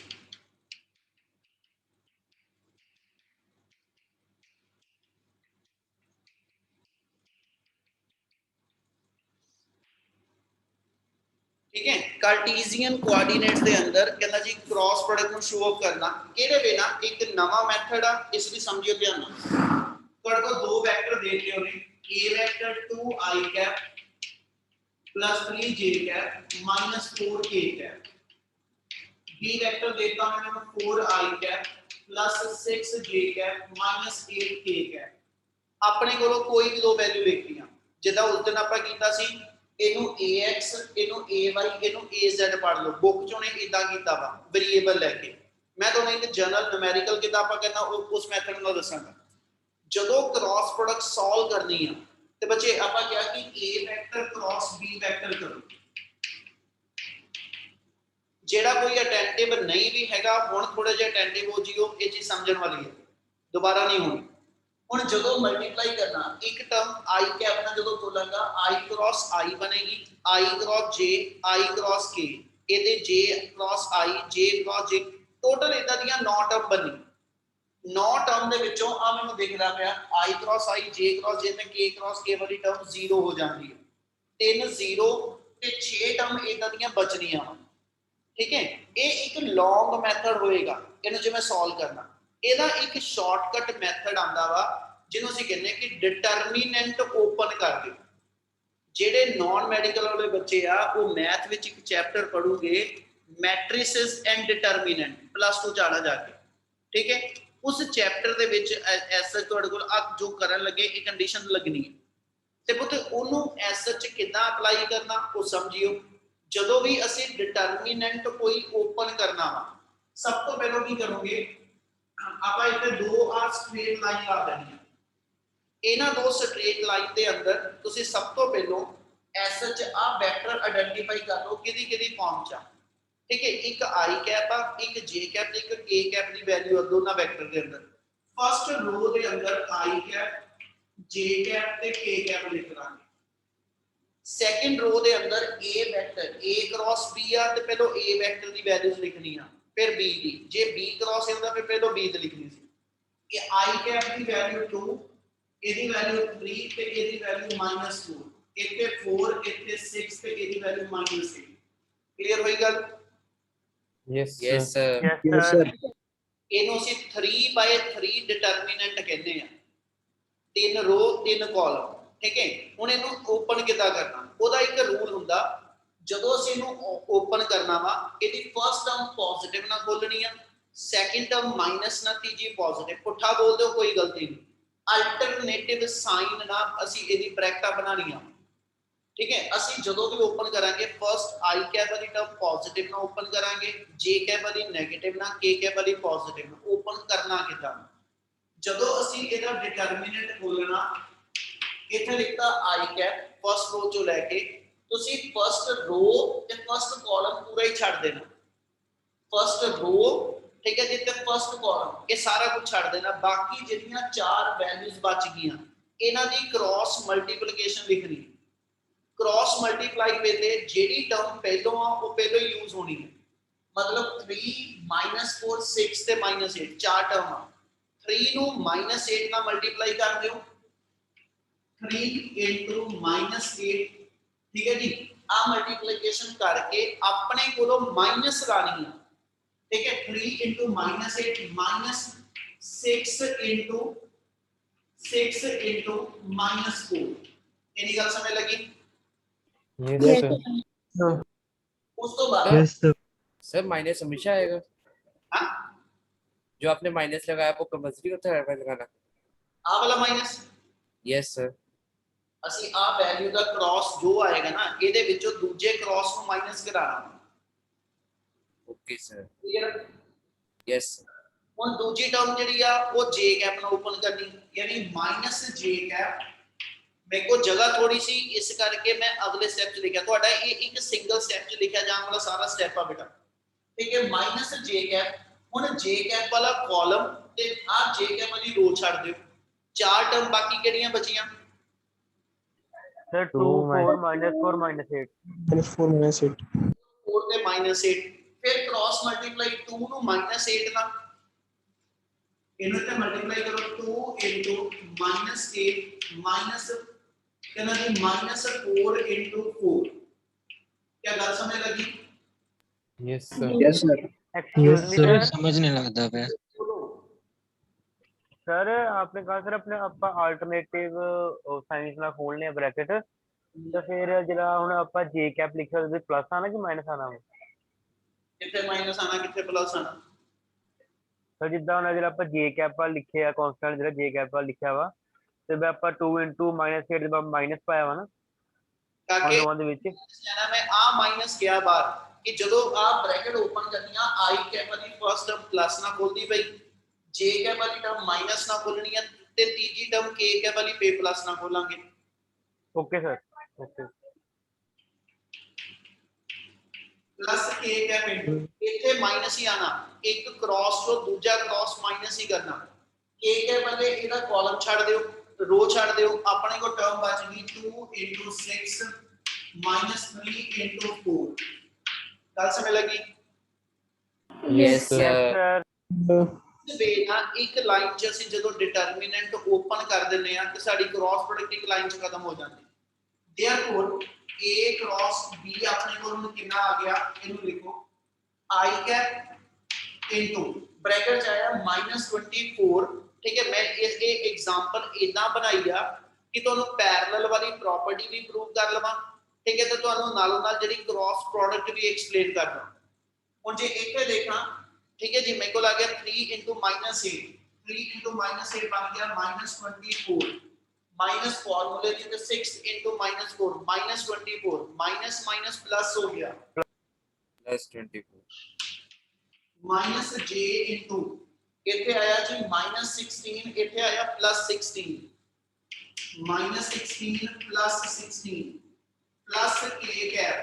ठीक है। कार्टेशियन कोऑर्डिनेट्स ਦੇ ਅੰਦਰ ਕਹਿੰਦਾ ਜੀ ਕ੍ਰਾਸ ਪ੍ਰੋਡਕਟ ਨੂੰ ਸ਼ੋ ਆਫ ਕਰਨਾ ਕਿਹਦੇ ਵੇ ਨਾ, ਇੱਕ ਨਵਾਂ ਮੈਥਡ ਆ, ਇਸ ਲਈ ਸਮਝਿਓ ਧਿਆਨ ਨਾਲ। ਤੁਹਾਡੇ ਕੋਲ ਦੋ ਵੈਕਟਰ ਦੇ ਦਿੱਤੇ ਹੋਣੇ, a vector 2i cap plus 3j cap minus 4k cap, b vector देता हूं मैं 4i cap plus 6j cap minus 8k cap. अपने कोलों कोई भी दो वैल्यू लिखनी, जिदा उस दिन ਆਪਾਂ ਕੀਤਾ ਸੀ, ਇਹਨੂੰ ax ਇਹਨੂੰ ay ਇਹਨੂੰ az ਪੜ ਲਓ, ਬੁੱਕ ਚੋਂ ਨੇ ਇਦਾਂ ਕੀਤਾ ਵਾ ਵੇਰੀਏਬਲ ਲੈ ਕੇ। मैं ਤੁਹਾਨੂੰ ਇੱਕ ਜਨਰਲ ਨੂਮੈਰੀਕਲ ਕਿਦਾਂ ਆਪਾਂ ਕਰਨਾ ਉਸ ਮੈਥਡ ਨਾਲ ਦੱਸਾਂਗਾ। ਜਦੋਂ ਕ੍ਰਾਸ ਪ੍ਰੋਡਕਟ ਸੋਲਵ ਕਰਨੀ ਆ ਤੇ ਬੱਚੇ ਆਪਾਂ ਕਿਹਾ ਕਿ a vector cross b vector ਕਰੋ। ਜਿਹੜਾ ਕੋਈ ਅਟੈਂਟਿਵ ਨਹੀਂ ਵੀ ਹੈਗਾ ਹੁਣ ਥੋੜਾ ਜਿਹਾ ਅਟੈਂਟਿਵ ਹੋ ਜਿਓ, ਇਹ ਚੀਜ਼ ਸਮਝਣ ਵਾਲੀ ਹੈ, ਦੁਬਾਰਾ ਨਹੀਂ ਹੋਣੀ। ਹੁਣ ਜਦੋਂ ਮਲਟੀਪਲਾਈ ਕਰਨਾ ਇੱਕ ਟਰਮ i ਕੈਪ ਨਾਲ ਜਦੋਂ ਤੋਲਾਂਗਾ i ਕ੍ਰਾਸ i ਬਣੇਗੀ, i cross j, i cross k, ਇਹਦੇ j cross i, j cross j, total ਇਦਾਂ ਦੀਆਂ 9 ਟਰਮ ਬਣੀ। 9 ਟਰਮ ਦੇ ਵਿੱਚੋਂ ਆ ਮੈਨੂੰ ਦਿਖਦਾ ਪਿਆ i cross i, j cross j ਤੇ k ਕ੍ਰਾਸ k ਵਾਲੀ ਟਰਮ 0 ਹੋ ਜਾਂਦੀ ਹੈ। 3 0 ਤੇ 6 ਟਰਮ ਇਦਾਂ ਦੀਆਂ ਬਚਣੀਆਂ। ਠੀਕ ਹੈ, ਇਹ ਇੱਕ ਲੌਂਗ ਮੈਥਡ ਹੋਏਗਾ ਇਹਨੂੰ ਜਿਵੇਂ ਸੋਲਵ ਕਰਨਾ। ਇਹਦਾ ਇੱਕ ਸ਼ਾਰਟਕਟ ਮੈਥਡ ਆਂਦਾ ਵਾ ਜਿਹਨੂੰ ਅਸੀਂ ਕਹਿੰਦੇ ਕਿ ਡਿਟਰਮੀਨੈਂਟ ਓਪਨ ਕਰ ਦਿਓ। ਜਿਹੜੇ ਨਾਨ ਮੈਡੀਕਲ ਵਾਲੇ ਬੱਚੇ ਆ ਉਹ ਮੈਥ ਵਿੱਚ ਇੱਕ ਚੈਪਟਰ ਪੜੂਗੇ ਮੈਟ੍ਰਿਸਿਸ ਐਂਡ ਡਿਟਰਮੀਨੈਂਟ +2 ਚ ਆਣਾ ਜਾ ਕੇ। ਠੀਕ ਹੈ, ਉਸ ਚੈਪਟਰ ਦੇ ਵਿੱਚ ਐਸ ਤੁਹਾਡੇ ਕੋਲ ਆ ਜੋ ਕਰਨ ਲੱਗੇ ਇਹ ਕੰਡੀਸ਼ਨ ਲੱਗਣੀ ਹੈ ਤੇ ਪੁੱਤ ਉਹਨੂੰ ਐਸ ਚ ਕਿੱਦਾਂ ਅਪਲਾਈ ਕਰਨਾ ਉਹ ਸਮਝਿਓ। ਜਦੋਂ ਵੀ ਅਸੀਂ ਡਿਟਰਮੀਨੈਂਟ ਕੋਈ ਓਪਨ ਕਰਨਾ ਵਾ ਸਭ ਤੋਂ ਪਹਿਲਾਂ ਕੀ ਕਰੋਗੇ ਆਪਾਂ ਇੱਥੇ ਦੋ ਆ ਸਟ੍ਰੇਟ ਲਾਈਨ ਲਾ ਦੇਣੀ ਹੈ। ਇਹਨਾਂ ਦੋ ਸਟ੍ਰੇਟ ਲਾਈਨ ਦੇ ਅੰਦਰ ਤੁਸੀਂ ਸਭ ਤੋਂ ਪਹਿਲਾਂ ਐਸ ਚ ਆ ਵੈਕਟਰ ਆਇਡੈਂਟੀਫਾਈ ਕਰ ਲਓ ਕਿਹਦੀ ਕਿਹਦੀ ਫਾਰਮ ਚ ਆ। ਠੀਕ ਹੈ, ਇੱਕ i ਕੈਪ ਆ, ਇੱਕ j ਕੈਪ ਤੇ ਇੱਕ k ਕੈਪ ਦੀ ਵੈਲਿਊ ਆ ਦੋਨਾਂ ਵੈਕਟਰ ਦੇ ਅੰਦਰ। ਫਸਟ ਰੋ ਦੇ ਅੰਦਰ i ਕੈਪ, j ਕੈਪ ਤੇ k ਕੈਪ ਲਿਖ ਲਾਂਗੇ। ਸੈਕੰਡ ਰੋ ਦੇ ਅੰਦਰ a vector a cross b ਆ ਤੇ ਪਹਿਲਾਂ a ਵੈਕਟਰ ਦੀ ਵੈਲਿਊਜ਼ ਲਿਖਣੀ ਆ, ਫਿਰ b ਦੀ। ਜੇ b ਕ੍ਰਾਸ ਹੁੰਦਾ ਫਿਰ ਪਹਿਲਾਂ b ਤੇ ਲਿਖਣੀ ਸੀ। ਇਹ i ਕੈਪ ਦੀ ਵੈਲਿਊ 2, ਇਹਦੀ ਵੈਲਿਊ 3 ਤੇ ਇਹਦੀ ਵੈਲਿਊ -2, ਇੱਥੇ 4 ਇੱਥੇ 6 ਤੇ ਇਹਦੀ ਵੈਲਿਊ -8। ਕਲੀਅਰ ਹੋਈ ਗੱਲ? Yes, Yes, sir. sir. Yes, sir. ਇਹਨੂੰ ਅਸੀਂ 3/3 ਡਿਟਰਮੀਨੈਂਟ ਕਹਿੰਦੇ ਆ। 3 ਰੋ 3 ਕਾਲਮ। ਠੀਕ ਹੈ, ਹੁਣ ਇਹਨੂੰ ਓਪਨ ਕਿੱਦਾਂ ਕਰਨਾ ਉਹਦਾ ਇੱਕ ਰੂਲ ਹੁੰਦਾ। ਜਦੋਂ ਅਸੀਂ ਇਹਨੂੰ ਓਪਨ ਕਰਨਾ ਵਾ ਇਹਦੀ ਫਸਟ ਟਰਮ ਪੋਜ਼ਿਟਿਵ ਨਾਲ ਖੋਲਣੀ ਆ, ਸੈਕੰਡ ਟਰਮ ਮਾਈਨਸ ਨਾਲ, ਤੀਜੀ ਪੋਜ਼ਿਟਿਵ। ਪੁੱਠਾ ਬੋਲ ਦਿਓ ਕੋਈ ਗਲਤੀ ਨਹੀਂ, ਅਲਟਰਨੇਟਿਵ ਸਾਈਨ ਨਾਲ ਅਸੀਂ ਇਹਦੀ ਬ੍ਰੈਕਟਾਂ ਬਣਾਉਣੀ ਆ। ਠੀਕ ਹੈ, ਅਸੀਂ ਜਦੋਂ ਵੀ ਓਪਨ ਕਰਾਂਗੇ ਫਸਟ i ਕੈਪ ਵਾਲੀ ਟਰਮ ਪੋਜ਼ਿਟਿਵ ਨਾਲ ਓਪਨ ਕਰਾਂਗੇ, j ਕੈਪ ਵਾਲੀ ਨੈਗੇਟਿਵ ਨਾਲ, k ਕੈਪ ਵਾਲੀ ਪੋਜ਼ਿਟਿਵ ਨਾਲ। ਓਪਨ ਕਰਨਾ ਕਿੱਦਾਂ? ਜਦੋਂ ਅਸੀਂ ਇਹਦਾ ਡਿਟਰਮੀਨੈਂਟ ਖੋਲਣਾ ਇੱਥੇ ਲਿਖਤਾ i ਕੈਪ ਫਸਟ ਰੋ ਚੋਂ ਲੈ ਕੇ ਤੁਸੀਂ ਫਸਟ ਰੋ ਤੇ ਫਸਟ ਕਾਲਮ ਪੂਰਾ ਹੀ ਛੱਡ ਦੇਣਾ। ਫਸਟ ਰੋ ਠੀਕ ਹੈ ਜੀ ਤੇ ਫਸਟ ਕਾਲਮ ਇਹ ਸਾਰਾ ਕੁਝ ਛੱਡ ਦੇਣਾ। ਬਾਕੀ ਜਿਹੜੀਆਂ 4 ਵੈਲਿਊਜ਼ ਬਚ ਗਈਆਂ ਇਹਨਾਂ ਦੀ ਕ੍ਰਾਸ ਮਲਟੀਪਲੀਕੇਸ਼ਨ ਲਿਖਣੀ। ਕ੍ਰਾਸ ਮਲਟੀਪਲਾਈ ਵੇਲੇ ਜਿਹੜੀ ਟਰਮ ਪਹਿਲੋਂ ਆ ਉਹ ਪਹਿਲੋਂ ਹੀ ਯੂਜ਼ ਹੋਣੀ ਹੈ। ਮਤਲਬ 3 -4 6 ਤੇ -8 ਚਾਰ ਟਰਮ ਆ। 3 ਨੂੰ -8 ਨਾਲ ਮਲਟੀਪਲਾਈ ਕਰ ਦਿਓ, 3 into -8। ਠੀਕ ਹੈ ਜੀ, ਆ ਮਲਟੀਪਲੀਕੇਸ਼ਨ ਕਰਕੇ ਆਪਣੇ ਕੋਲੋਂ ਮਾਈਨਸ ਲਾਣੀ ਹੈ। ठीक है, 3 into -8 -6 into -4। इतनी गल समझ लगी? Yes, Yes, sir. sir. उस तो बाद Yes, sir. सर माइनस हमेशा आएगा। हाँ जो आपने माइनस लगाया वो कंपल्सरी होता है लगाना? आ वाला माइनस यस सर। ਅਸੀਂ ਆ ਵੈਲਿਊ ਦਾ ਕ੍ਰਾਸ ਜੋ ਆਏਗਾ ਨਾ ਇਹਦੇ ਵਿੱਚੋਂ ਦੂਜੇ ਕ੍ਰਾਸ ਨੂੰ ਮਾਈਨਸ ਕਰਾਣਾ। Okay sir. ਕਲੀਅਰ? यस। ਹੁਣ ਦੂਜੀ ਟਰਮ ਜਿਹੜੀ ਆ ਉਹ j ਕੈਪ ਨਾਲ ਓਪਨ ਕਰਨੀ, ਯਾਨੀ -j ਕੈਪ। ਮੇਰੇ ਕੋਲ ਜਗ੍ਹਾ ਥੋੜੀ ਸੀ ਇਸ ਕਰਕੇ ਮੈਂ ਅਗਲੇ ਸਟੈਪ 'ਚ ਲਿਖਿਆ। ਤੁਹਾਡਾ ਇਹ ਇੱਕ ਸਿੰਗਲ ਸਟੈਪ 'ਚ ਲਿਖਿਆ ਜਾਣ ਵਾਲਾ ਸਾਰਾ ਸਟੈਪ ਆ ਬੇਟਾ। ਠੀਕ ਹੈ, -j ਕੈਪ। ਹੁਣ j ਕੈਪ ਵਾਲਾ ਕਾਲਮ ਤੇ ਆ j ਕੈਪ ਵਾਲੀ ਰੋ ਛੱਡ ਦਿਓ। 4 ਟਰਮ ਬਾਕੀ ਕਿਹੜੀਆਂ ਬਚੀਆਂ? Sir, 2, 4, -4, -8. -4 -8 4 ਤੇ -8 ਫਿਰ ਕ੍ਰਾਸ ਮਲਟੀਪਲਾਈ 2 ਨੂੰ -8 ਨਾਲ ਇਹਨੂੰ ਤੇ ਮਲਟੀਪਲਾਈ ਕਰੋ 2 into -8 ਮਾਈਨਸ ਕਹਿੰਦਾ ਜੀ -4 into 4। क्या गल समझ लगी? Yes, sir. Yes, sir. Excuse me, sir. समझने लगता है। Sir, आपने कहा सर अपने ਆਪਾਂ alternative ਸਾइंस ਨਾਲ ਖੋਲਨੇ ਆ ਬ੍ਰੈਕਟ ਤਾਂ ਫਿਰ ਜਿਹੜਾ ਹੁਣ ਆਪਾਂ j ਕੈਪ ਲਿਖਿਆ ਉਹਦੇ ਪਲੱਸ ਆਣਾ ਕਿ ਮਾਈਨਸ ਆਣਾ? कितने माइनस आना कितने प्लस आना? ਸਰ ਜਿੱਦਾਂ ਹੁਣ ਜਿਹੜਾ ਆਪਾਂ j ਕੈਪ ਵਾਲਾ ਲਿਖਿਆ ਕਨਸਟੈਂਟ ਜਿਹੜਾ j ਕੈਪ ਵਾਲਾ ਲਿਖਿਆ ਵਾ ਤੇ ਆਪਾਂ 2 into -8 ਦੇ ਬਾਅਦ ਮਾਈਨਸ ਪਾਇਆ ਵਾ ਨਾ। ਕਾਕੇ ਦੋਵਾਂ ਦੇ ਵਿੱਚ ਲੈਣਾ ਮੈਂ ਆ ਮਾਈਨਸ ਕਿਹਾ ਬਾਹਰ ਕਿ ਜਦੋਂ ਆ ਬ੍ਰੈਕਟ ਓਪਨ ਕਰਨੀ ਆ ਆਈ ਕੈਪ ਵਾਲੀ ਫਸਟ ਟਰਮ ਪਲੱਸ ਨਾਲ ਖੋਲਦੀ ਪਈ ਜੇ ਕੈਪ ਵਾਲੀ ਟਰਮ ਮਾਈਨਸ ਨਾਲ ਖੋਲਣੀ ਹੈ ਤੇ ਤੀਜੀ ਟਰਮ ਕੇ ਕੈਪ ਵਾਲੀ ਪੇ ਪਲੱਸ ਨਾਲ ਖੋਲਾਂਗੇ। ਓਕੇ ਸਰ ਓਕੇ प्लस के कैप इनटू इथे माइनस ही आना एक क्रॉस जो दूसरा क्रॉस माइनस ही करना के कैप वाले ਇਹਦਾ ਕਾਲਮ ਛੱਡ ਦਿਓ रो ਛੱਡ ਦਿਓ ਆਪਣੇ ਕੋ ਟਰਮ ਬਚ ਗਈ 2 6 3 4 ਗੱਲ ਸਮਝ ਲੱਗੀ। Yes, sir. ਸਰ ਵੇ ਨਾ ਇੱਕ ਲਾਈਨ ਚ ਅਸੀਂ ਜਦੋਂ ਡਿਟਰਮੀਨੈਂਟ ਓਪਨ ਕਰ ਦਿੰਨੇ ਆ ਤੇ ਸਾਡੀ ਕ੍ਰਾਸ ਪ੍ਰੋਡਕਟ ਇੱਕ ਲਾਈਨ ਚ ਖਤਮ ਹੋ ਜਾਂਦੀ। देयरफॉर a क्रॉस b ਆਪਣੇ ਕੋਲ ਨੂੰ ਕਿੰਨਾ ਆ ਗਿਆ ਇਹਨੂੰ ਲਿਖੋ i कैप इनटू ब्रैकेट ਚ ਆਇਆ -24 ठीक है। मैं ये एग्जांपल इतना बनाई आ कि ਤੁਹਾਨੂੰ ਪੈਰਲਲ ਵਾਲੀ ਪ੍ਰੋਪਰਟੀ ਵੀ ਪ੍ਰੂਵ ਕਰ ਲਵਾਂ ठीक है ਤੇ ਤੁਹਾਨੂੰ ਨਾਲੋਂ ਨਾਲ ਜਿਹੜੀ ਕ੍ਰਾਸ ਪ੍ਰੋਡਕਟ ਵੀ ਐਕਸਪਲੇਨ ਕਰਨਾ। ਹੁਣ ਜੇ ਇੱਥੇ ਦੇਖਾਂ ठीक है जी मेरे को आ गया 3 * -8 3 * -8 बन गया -24 माइनस फॉर्मूले थी तो 6 * -4 -24 माइनस माइनस प्लस हो गया Plus 24. माइनस j इनटू इथे आया जी -16 इथे आया +16 -16 +16 प्लस k कैप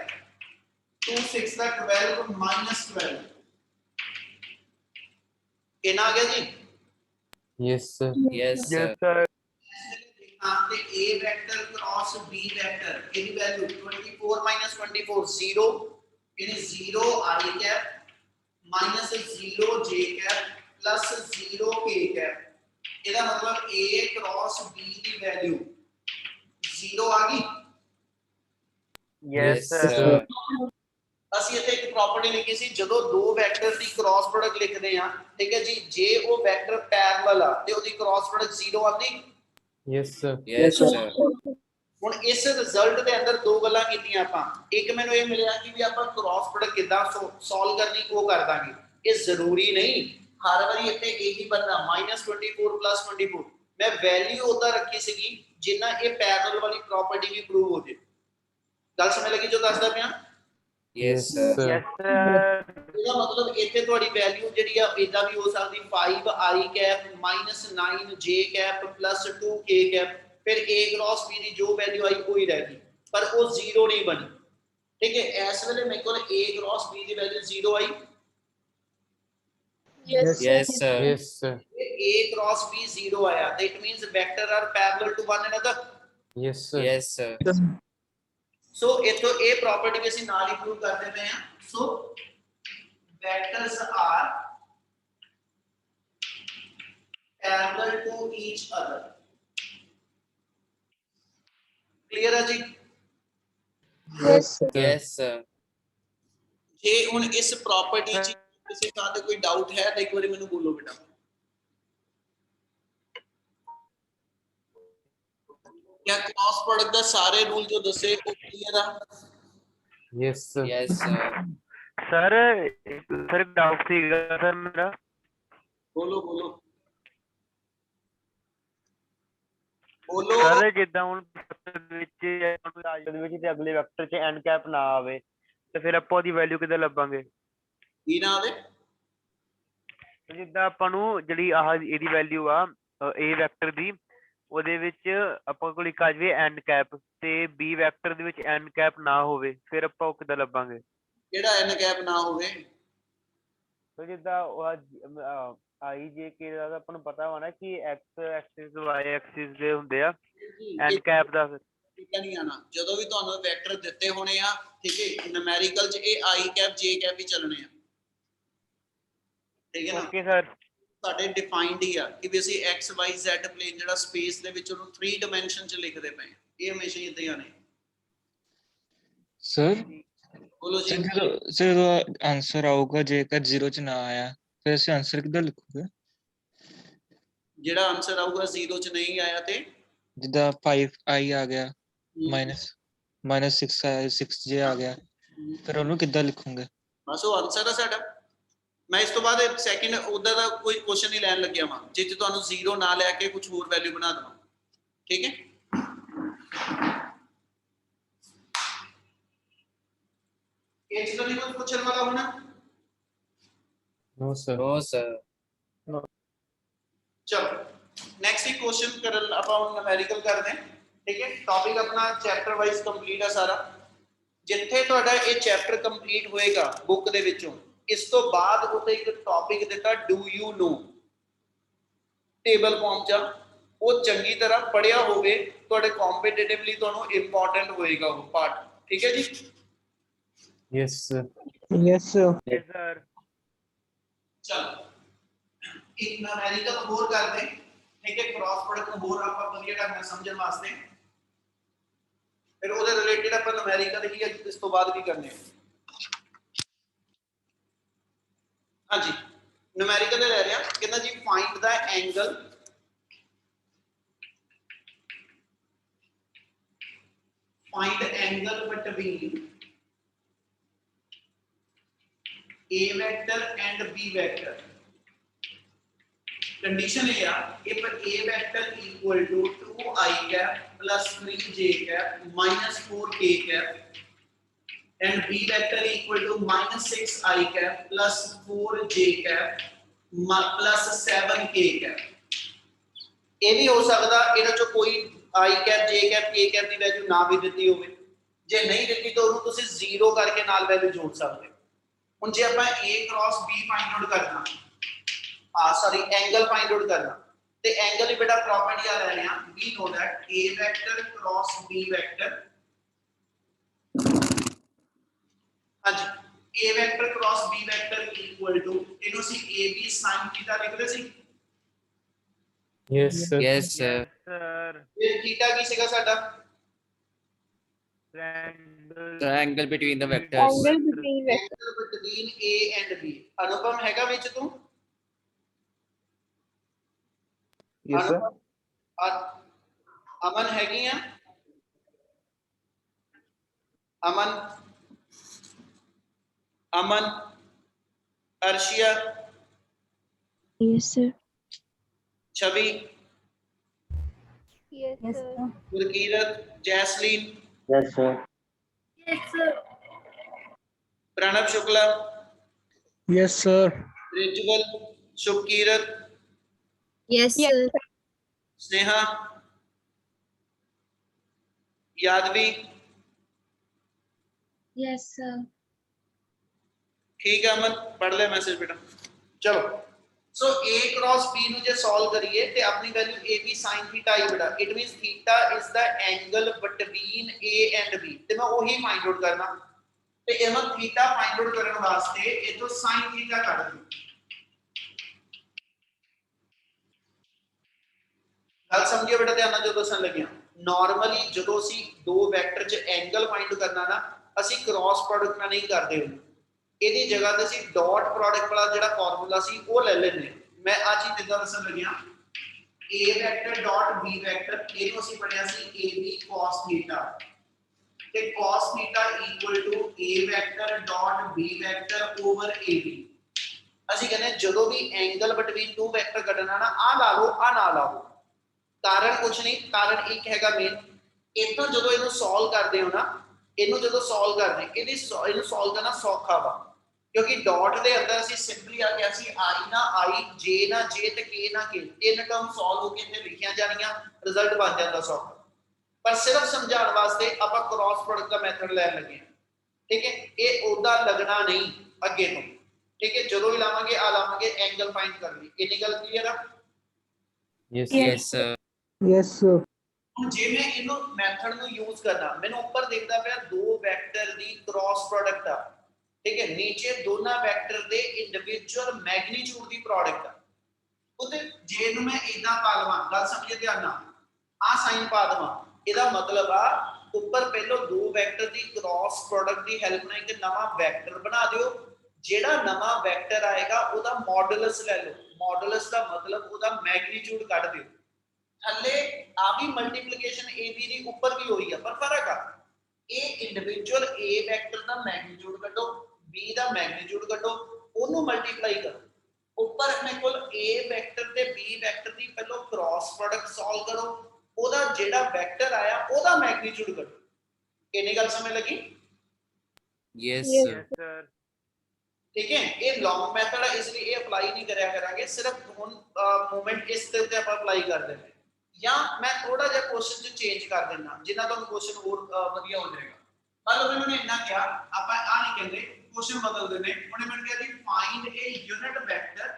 2 6 का 12 -12 कितना आ गया जी। Yes, sir. Yes, sir. Yes sir आपने a vector cross b vector की वैल्यू 24 -24 0 यानी 0 i cap minus 0 j cap plus 0 k cap ਇਹਦਾ मतलब a क्रॉस b ਦੀ ਵੈਲਿਊ 0 ਆ ਗਈ। Yes Yes, sir sir. ਅਸੀਂ ਇੱਥੇ ਇੱਕ ਪ੍ਰੋਪਰਟੀ ਲਿਖੀ ਸੀ ਜਦੋਂ ਦੋ ਵੈਕਟਰ ਦੀ ਕ੍ਰਾਸ ਪ੍ਰੋਡਕਟ ਲਿਖਦੇ ਆ ਠੀਕ ਹੈ ਜੀ ਜੇ ਉਹ ਵੈਕਟਰ ਪੈਰਲਲ ਆ ਤੇ ਉਹਦੀ ਕ੍ਰਾਸ ਪ੍ਰੋਡਕਟ 0 ਆਉਂਦੀ। Yes, sir. Yes, sir. ਹੁਣ ਇਸ ਰਿਜ਼ਲਟ ਦੇ ਅੰਦਰ ਦੋ ਗੱਲਾਂ ਕੀਤੀਆਂ ਆਪਾਂ ਇੱਕ ਮੈਨੂੰ ਇਹ ਮਿਲਿਆ ਕਿ ਵੀ ਆਪਾਂ ਕ੍ਰਾਸ ਪ੍ਰੋਡਕਟ ਕਿੱਦਾਂ ਸੋਲਵ ਕਰਨੀ ਉਹ ਕਰ ਦਾਂਗੇ। ਇਹ ਜ਼ਰੂਰੀ ਨਹੀਂ ਹਰ ਵਾਰੀ ਇੱਥੇ ਇਹੀ ਬੰਦਾ -24 +24 ਮੈਂ ਵੈਲਿਊ ਉਹਦਾ ਰੱਖੀ ਸੀਗੀ ਜਿੰਨਾ ਇਹ ਪੈਰਲਲ ਵਾਲੀ ਪ੍ਰਾਪਰਟੀ ਵੀ ਪ੍ਰੂਵ ਹੋ ਜੇ। ਗੱਲ ਸਮਝ ਲੱਗੀ ਜੋ ਦੱਸਦਾ ਪਿਆ। Yes, sir. यस सर ਇਹਦਾ ਮਤਲਬ ਇੱਥੇ ਤੁਹਾਡੀ ਵੈਲਿਊ ਜਿਹੜੀ ਆ ਇਦਾਂ ਵੀ ਹੋ ਸਕਦੀ 5 i cap -9 j cap +2 k cap फिर a क्रॉस b ਦੀ ਜੋ ਵੈਲਿਊ ਆਈ ਉਹ ਹੀ ਰਹਿ ਗਈ ਪਰ ਉਹ 0 ਨਹੀਂ ਬਣੀ ਠੀਕ ਹੈ। ਇਸ ਵੇਲੇ ਮੇਰੇ ਕੋਲ a क्रॉस b ਦੀ ਵੈਲਿਊ 0 ਆਈ Yes, sir. Yes, sir. a cross b 0 आया that means vector are parallel to one another. Yes, sir. Yes, sir. So इथों ए प्रॉपर्टी भी ਅਸੀਂ ਨਾਲ ਹੀ ਪ੍ਰੂਵ ਕਰਦੇ ਪਏ ਆ। So vectors are parallel to each other clear है जी। Yes, sir. Yes, sir. ਜੇ ਹੁਣ ਇਸ ਪ੍ਰੋਪਰਟੀ ਚ ਕਿਸੇ ਤਰ੍ਹਾਂ ਦਾ ਕੋਈ ਡਾਊਟ ਹੈ ਤਾਂ ਇੱਕ ਵਾਰੀ ਮੈਨੂੰ ਬੋਲੋ ਬੇਟਾ। क्या क्रॉस प्रोडक्ट ਦਾ ਸਾਰੇ ਰੂਲ ਜੋ ਦੱਸੇ ਉਹ ਕਲੀਅਰ ਆ। Yes, sir. Yes, sir. Sir sir doubt थी सर मेरा ਬੋਲੋ ਬੋਲੋ ਬੋਲੋ। ਸਰ ਜਿੱਦਾਂ ਹੁਣ ਵਿੱਚ ਤੇ ਅਗਲੇ ਵੈਕਟਰ 'ਚ ਐਨ ਕੈਪ ਨਾ ਆਵੇ ਤੇ ਫਿਰ ਆਪਾਂ ਉਹਦੀ ਵੈਲਿਊ ਕਿੱਦਾਂ ਲੱਭਾਂਗੇ। ਕੀ ਨਾ ਆਵੇ ਜਿੱਦਾਂ ਆਪਾਂ ਨੂੰ ਜਿਹੜੀ ਆਹ ਇਹਦੀ ਵੈਲਿਊ ਆ a ਵੈਕਟਰ ਦੀ ਉਹਦੇ ਵਿੱਚ ਆਪਾਂ ਕੋਲ ਇੱਕ ਆ ਜਾਵੇ ਐਨ ਕੈਪ ਤੇ b ਵੈਕਟਰ ਦੇ ਵਿੱਚ ਐਨ ਕੈਪ ਨਾ ਹੋਵੇ ਫਿਰ ਆਪਾਂ ਉਹ ਕਿੱਦਾਂ ਲੱਭਾਂਗੇ। ਕਿਹੜਾ ਐਨ ਕੈਪ ਨਾ ਹੋਵੇ ਤੇ ਜਿੱਦਾਂ ਆਈ ਜੇ ਕੇ ਦਾ ਆਪਾਂ ਨੂੰ ਪਤਾ ਵਾ ਨਾ ਕਿ x ਐਕਸਿਸ y ਐਕਸਿਸ ਦੇ ਹੁੰਦੇ ਆ ਐਨ ਕੈਪ ਦਾ ਠੀਕ ਨਹੀਂ ਆਣਾ ਜਦੋਂ ਵੀ ਤੁਹਾਨੂੰ ਵੈਕਟਰ ਦਿੱਤੇ ਹੋਣੇ ਆ ਠੀਕ ਹੈ ਨਿਊਮੈਰੀਕਲ ਚ ਇਹ i ਕੈਪ j ਕੈਪ ਹੀ ਚੱਲਣੇ ਆ ਠੀਕ ਹੈ ਨਾ। ਓਕੇ ਸਰ ਸਾਡੇ ਡਿਫਾਈਨਡ ਹੀ ਆ ਕਿ ਵੀ ਅਸੀਂ x y z ਪਲੇਨ ਜਿਹੜਾ ਸਪੇਸ ਦੇ ਵਿੱਚ ਉਹਨੂੰ 3 ਡਾਈਮੈਂਸ਼ਨ ਚ ਲਿਖਦੇ ਪਏ ਇਹ ਹਮੇਸ਼ਾ ਹੀ ਇਦਾਂ ਹੀ ਆਣੇ। सर ਬੋਲੋ ਜੀ। सर जो आंसर आऊगा जेकर 0 ਚ ਨਾ ਆਇਆ ਫਿਰ ਅਸੀਂ ਆਨਸਰ ਕਿੱਦਾਂ ਲਿਖੋਗੇ। ਜਿਹੜਾ ਆਨਸਰ ਆਊਗਾ 0 ਚ ਨਹੀਂ ਆਇਆ ਤੇ ਜਿੱਦਾਂ 5i ਆ ਗਿਆ -6j ਆ ਗਿਆ ਫਿਰ ਉਹਨੂੰ ਕਿੱਦਾਂ ਲਿਖੋਗੇ। ਬਸ ਉਹ ਆਨਸਰ ਆ ਸਾਡਾ। ਮੈਂ ਇਸ ਤੋਂ ਬਾਅਦ ਸੈਕਿੰਡ ਉਹਦਾ ਦਾ ਕੋਈ ਕੁਐਸਚਨ ਨਹੀਂ ਲੈਣ ਲੱਗਿਆ ਵਾਂ ਜਿੱਥੇ ਤੁਹਾਨੂੰ 0 ਨਾ ਲੈ ਕੇ ਕੁਝ ਹੋਰ ਵੈਲਿਊ ਬਣਾ ਦਵਾਂ ਠੀਕ ਹੈ। ਇਹ ਚ ਤਾਂ ਨਹੀਂ ਕੁਝ ਪੁੱਛਣ ਵਾਲਾ ਹੋਣਾ। नो सर नो सर ਚਲੋ ਨੈਕਸਟ ਇੱਕ ਕੁਐਸਚਨ ਕਰਨ ਆਪਾਂ ਹੁਣ ਨੂਮੈਰੀਕਲ ਕਰਦੇ ਹਾਂ। ਠੀਕ ਹੈ, ਟੌਪਿਕ ਆਪਣਾ ਚੈਪਟਰ ਵਾਈਜ਼ ਕੰਪਲੀਟ ਆ ਸਾਰਾ। ਜਿੱਥੇ ਤੁਹਾਡਾ ਇਹ ਚੈਪਟਰ ਕੰਪਲੀਟ ਹੋਏਗਾ ਬੁੱਕ ਦੇ ਵਿੱਚੋਂ, ਇਸ ਤੋਂ ਬਾਅਦ ਉੱਤੇ ਇੱਕ ਟੌਪਿਕ ਦਿੱਤਾ do you know, table form ਚ, ਉਹ ਚੰਗੀ ਤਰ੍ਹਾਂ ਪੜਿਆ ਹੋਵੇ, ਤੁਹਾਡੇ ਕੰਪੀਟੀਟਿਵਲੀ ਤੁਹਾਨੂੰ ਇੰਪੋਰਟੈਂਟ ਹੋਏਗਾ ਉਹ ਪਾਰਟ। ਠੀਕ ਹੈ ਜੀ। Yes sir Yes, sir. yes sir ਚਲੋ ਇੱਕ ਨੂਮੈਰੀਕਲ ਹੋਰ ਕਰਦੇ ਹਾਂ। ਠੀਕ ਹੈ, ਕ੍ਰਾਸ ਪ੍ਰੋਡਕਟ ਨੂੰ ਹੋਰ ਆਪਾਂ ਵਧੀਆ ਢੰਗ ਨਾਲ ਸਮਝਣ ਵਾਸਤੇ, ਫਿਰ ਉਹਦੇ ਰਿਲੇਟਡ ਆਪਾਂ ਨੂਮੈਰੀਕਲ ਹੀ ਇਸ ਤੋਂ ਬਾਅਦ ਵੀ ਕਰਨੇ ਆ। ਹਾਂਜੀ, ਨੂਮੈਰੀਕਲ ਲੈ ਰਹੇ ਹਾਂ। ਕਹਿੰਦਾ ਜੀ find the angle between A vector and B vector. Condition is if A vector equal to 2i cap plus 3j cap minus 4k cap and B vector equal to minus 6i cap plus 4j cap plus 7k cap. ਇਹ ਵੀ ਹੋ ਸਕਦਾ ਇਹਨਾਂ ਚੋਂ ਕੋਈ i cap j cap k cap the value ਨਾ ਵੀ ਦਿੱਤੀ ਹੋਵੇ। ਜੇ ਨਹੀਂ ਦਿੱਤੀ ਤਾਂ ਉਹਨੂੰ ਤੁਸੀਂ 0 ਕਰਕੇ ਨਾਲ ਵੈਲਿਊ ਜੋੜ ਸਕਦੇ ਹੋ। ਹੁਣ ਜੇ ਆਪਾਂ a cross b find out ਕਰਨਾ, ਸੌਰੀ ਐਂਗਲ ਫਾਈਂਡ ਆਊਟ ਕਰਨਾ, ਤੇ ਐਂਗਲ ਹੀ ਬੇਟਾ ਪ੍ਰੋਪਰਟੀ ਆ ਰਹੇ ਆ। we know that a vector cross b vector, ਹਾਂਜੀ, a vector cross b vector equal to, ਇਹਨੂੰ ਅਸੀਂ ab sin θ ਲਿਖਦੇ ਸੀ। Yes sir yes sir yes sir ਫਿਰ θ ਕੀ ਸੀਗਾ ਸਾਡਾ? Triangle between the vectors Angle between vectors. Angle between a and b। ਅਨੁਪਮ ਹੈਗਾ ਵਿੱਚ ਤੂੰ? Yes, sir. ਅਮਨ ਹੈਗੀ ਆ? ਅਮਨ, ਅਮਨ, Arshia, Yes, sir. ਛਵੀ, Yes, sir. Gurkirat, Jasleen, Yes, sir. Pranav Shukla, Yes, sir. रिजुअल, शुभकीरत, Yes, sir. Sneha, यादवी, Yes, sir. ठीक है अमन, पढ़ ले मैसेज बेटा। चलो, सो a क्रॉस b ਨੂੰ ਜੇ ਸੋਲਵ ਕਰੀਏ ਤੇ ਆਪਣੀ ਵੈਲਿਊ ab sin θ ਹੀ ਬੇਟਾ, it means θ is the angle between a and b, ਤੇ ਮੈਂ ਉਹੀ ਫਾਈਂਡ ਆਊਟ ਕਰਨਾ। ਤੇ ਇਹਨਾਂ θ ਫਾਈਂਡ ਆਊਟ ਕਰਨ ਵਾਸਤੇ ਇਹ ਤੋਂ sin θ ਕੱਢ ਦਿਓ। ਗੱਲ ਸਮਝਿਓ ਬੇਟਾ, ਧਿਆਨ ਨਾਲ ਜੋ ਦੱਸਣ ਲੱਗਿਆ। ਨਾਰਮਲੀ ਜਦੋਂ ਅਸੀਂ ਦੋ ਵੈਕਟਰ 'ਚ ਐਂਗਲ ਫਾਈਂਡ ਕਰਨਾ ਨਾ, ਅਸੀਂ ਕ੍ਰਾਸ ਪ੍ਰੋਡਕਟ ਨਾਲ ਨਹੀਂ ਕਰਦੇ ਹੁੰਦੇ। ਇਹਦੀ ਜਗ੍ਹਾ ਤੇ ਅਸੀਂ ਡਾਟ ਪ੍ਰੋਡਕਟ ਵਾਲਾ ਜਿਹੜਾ ਫਾਰਮੂਲਾ ਸੀ ਉਹ ਲੈ ਲੈਂਦੇ। ਮੈਂ ਆ ਚੀਜ਼ ਕਿੱਦਾਂ ਦੱਸਣ ਲੱਗਿਆ, a vector dot b vector, ਇਹਨੂੰ ਅਸੀਂ ਪੜਿਆ ਸੀ ab cos θ, ਤੇ cos θ equal to a vector dot b vector over ab। ਅਸੀਂ ਕਹਿੰਦੇ ਜਦੋਂ ਵੀ ਐਂਗਲ ਬਿਟਵੀਨ ਟੂ ਵੈਕਟਰ ਕੱਢਣਾ ਨਾ, ਆ ਲਾ ਲਓ ਆ ਨਾ ਲਾਓ, ਕਾਰਨ ਕੁਛ ਨਹੀਂ, ਕਾਰਨ ਇੱਕ ਹੈਗਾ ਮੇਨ। ਇਤੋਂ ਜਦੋਂ ਇਹਨੂੰ ਸੋਲਵ ਕਰਦੇ ਹੋ ਨਾ, ਇਹਨੂੰ ਜਦੋਂ ਸੋਲਵ ਕਰਦੇ ਇਹਨੂੰ ਸੋਲਵ ਕਰਨਾ ਸੌਖਾ ਵਾ, ਕਿਉਂਕਿ ਡਾਟ ਦੇ ਅੰਦਰ ਅਸੀਂ ਸਿੰਪਲੀ ਆ ਗਿਆ ਸੀ i ਨਾ i, j ਨਾ j ਤੇ k ਨਾ k, ਤਿੰਨ ਟਰਮ ਸੋਲਵ ਹੋ ਕੇ ਇੱਥੇ ਲਿਖੀਆਂ ਜਾਣੀਆਂ, ਰਿਜ਼ਲਟ ਬਣ ਜਾਂਦਾ ਸੌਖਾ। ਪਰ ਸਿਰਫ ਸਮਝਾਉਣ ਵਾਸਤੇ ਆਪਾਂ ਕ੍ਰਾਸ ਪ੍ਰੋਡਕਟ ਦਾ ਮੈਥਡ ਲੈਣ ਲੱਗੇ ਹਾਂ। ਠੀਕ ਹੈ, ਇਹ ਉਹਦਾ ਲੱਗਣਾ ਨਹੀਂ ਅੱਗੇ ਤੋਂ। ਠੀਕ ਹੈ, ਜਦੋਂ ਵੀ ਲਾਵਾਂਗੇ ਆ ਲਾਵਾਂਗੇ ਐਂਗਲ ਫਾਈਂਡ ਕਰ ਲਈ। ਇੰਨੀ ਗੱਲ ਕਲੀਅਰ ਆ? Yes yes sir Yes, sir. ਹੁਣ ਜੇ ਮੈਂ ਇਹਨੂੰ ਮੈਥਡ ਨੂੰ ਯੂਜ਼ ਕਰਨਾ, ਮੈਨੂੰ ਉੱਪਰ ਦਿਖਦਾ ਪਿਆ ਦੋ ਵੈਕਟਰ ਦੀ ਕ੍ਰਾਸ ਪ੍ਰੋਡਕਟ ਆ। ਠੀਕ ਹੈ, ਨੀਚੇ ਦੋਨਾਂ ਵੈਕਟਰ ਦੇ ਇੰਡੀਵਿਜੂਅਲ ਮੈਗਨੀਟਿਊਡ ਦੀ ਪ੍ਰੋਡਕਟ ਆ। ਉਹਦੇ ਜੇ ਇਹਨੂੰ ਮੈਂ ਇਦਾਂ ਪਾ ਲਵਾਂ, ਗੱਲ ਸਮਝੇ ਧਿਆਨ ਨਾਲ, ਆ ਸਾਈਨ ਪਾ ਦਵਾਂ, ਇਹਦਾ ਮਤਲਬ ਆ ਉੱਪਰ ਪਹਿਲਾਂ ਦੋ ਵੈਕਟਰ ਦੀ ਕ੍ਰਾਸ ਪ੍ਰੋਡਕਟ ਦੀ ਹੈਲਪ ਨਾਲ ਇੱਕ ਨਵਾਂ ਵੈਕਟਰ ਬਣਾ ਦਿਓ। ਜਿਹੜਾ ਨਵਾਂ ਵੈਕਟਰ ਆਏਗਾ ਉਹਦਾ ਮੋਡੂਲਸ ਲੈ ਲਓ। ਮੋਡੂਲਸ ਦਾ ਮਤਲਬ ਉਹਦਾ ਮੈਗਨੀਟਿਊਡ ਕੱਢ ਦਿਓ। ਥੱਲੇ ਆ ਵੀ ਮਲਟੀਪਲੀਕੇਸ਼ਨ AB ਦੀ ਉੱਪਰ ਵੀ ਹੋਈ ਆ, ਪਰ ਫਰਕ ਆ, ਇਹ individual A vector the magnitude ਕੱਢੋ, B ਦਾ ਮੈਗਨੀਟਿਊਡ ਕੱਢੋ, ਉਹਨੂੰ ਮਲਟੀਪਲਾਈ ਕਰੋ। ਉੱਪਰ ਆਪਣੇ ਕੋਲ A ਵੈਕਟਰ ਤੇ B ਵੈਕਟਰ ਦੀ ਪਹਿਲਾਂ ਕ੍ਰਾਸ ਪ੍ਰੋਡਕਟ ਸੋਲਵ ਕਰੋ, ਉਹਦਾ ਜਿਹੜਾ ਵੈਕਟਰ ਆਇਆ ਉਹਦਾ ਮੈਗਨੀਟਿਊਡ ਕੱਢੋ। ਕਿੰਨੀ ਗੱਲ ਸਮਝ ਲੱਗੀ? Yes Yes. यस सर ठीक है, ये लॉन्ग मेथड है इसलिए ये अप्लाई नहीं करया करांगे, सिर्फ हुन मूवमेंट इस ते उत्ते ਆਪਾਂ ਅਪਲਾਈ ਕਰ ਦਿੰਦੇ ਜਾਂ ਮੈਂ ਥੋੜਾ ਜਿਹਾ ਕੁਐਸਚਨ ਚ ਚੇਂਜ ਕਰ ਦਿੰਦਾ ਜਿੰਨਾ ਤੁਹਾਨੂੰ ਕੁਐਸਚਨ ਹੋਰ ਵਧੀਆ ਹੋ ਜਾਏਗਾ। ਮਤਲਬ ਇਹਨਾਂ ਨੇ ਇੰਨਾ ਕਿਹਾ ਆਪਾਂ ਆ ਨਹੀਂ ਕਹਿੰਦੇ, ਕੁਐਸਚਨ ਬਦਲ ਦਿੰਦੇ। ਉਹਨੇ ਮੈਨੂੰ ਕਿਹਾ ਜੀ find A unit vector,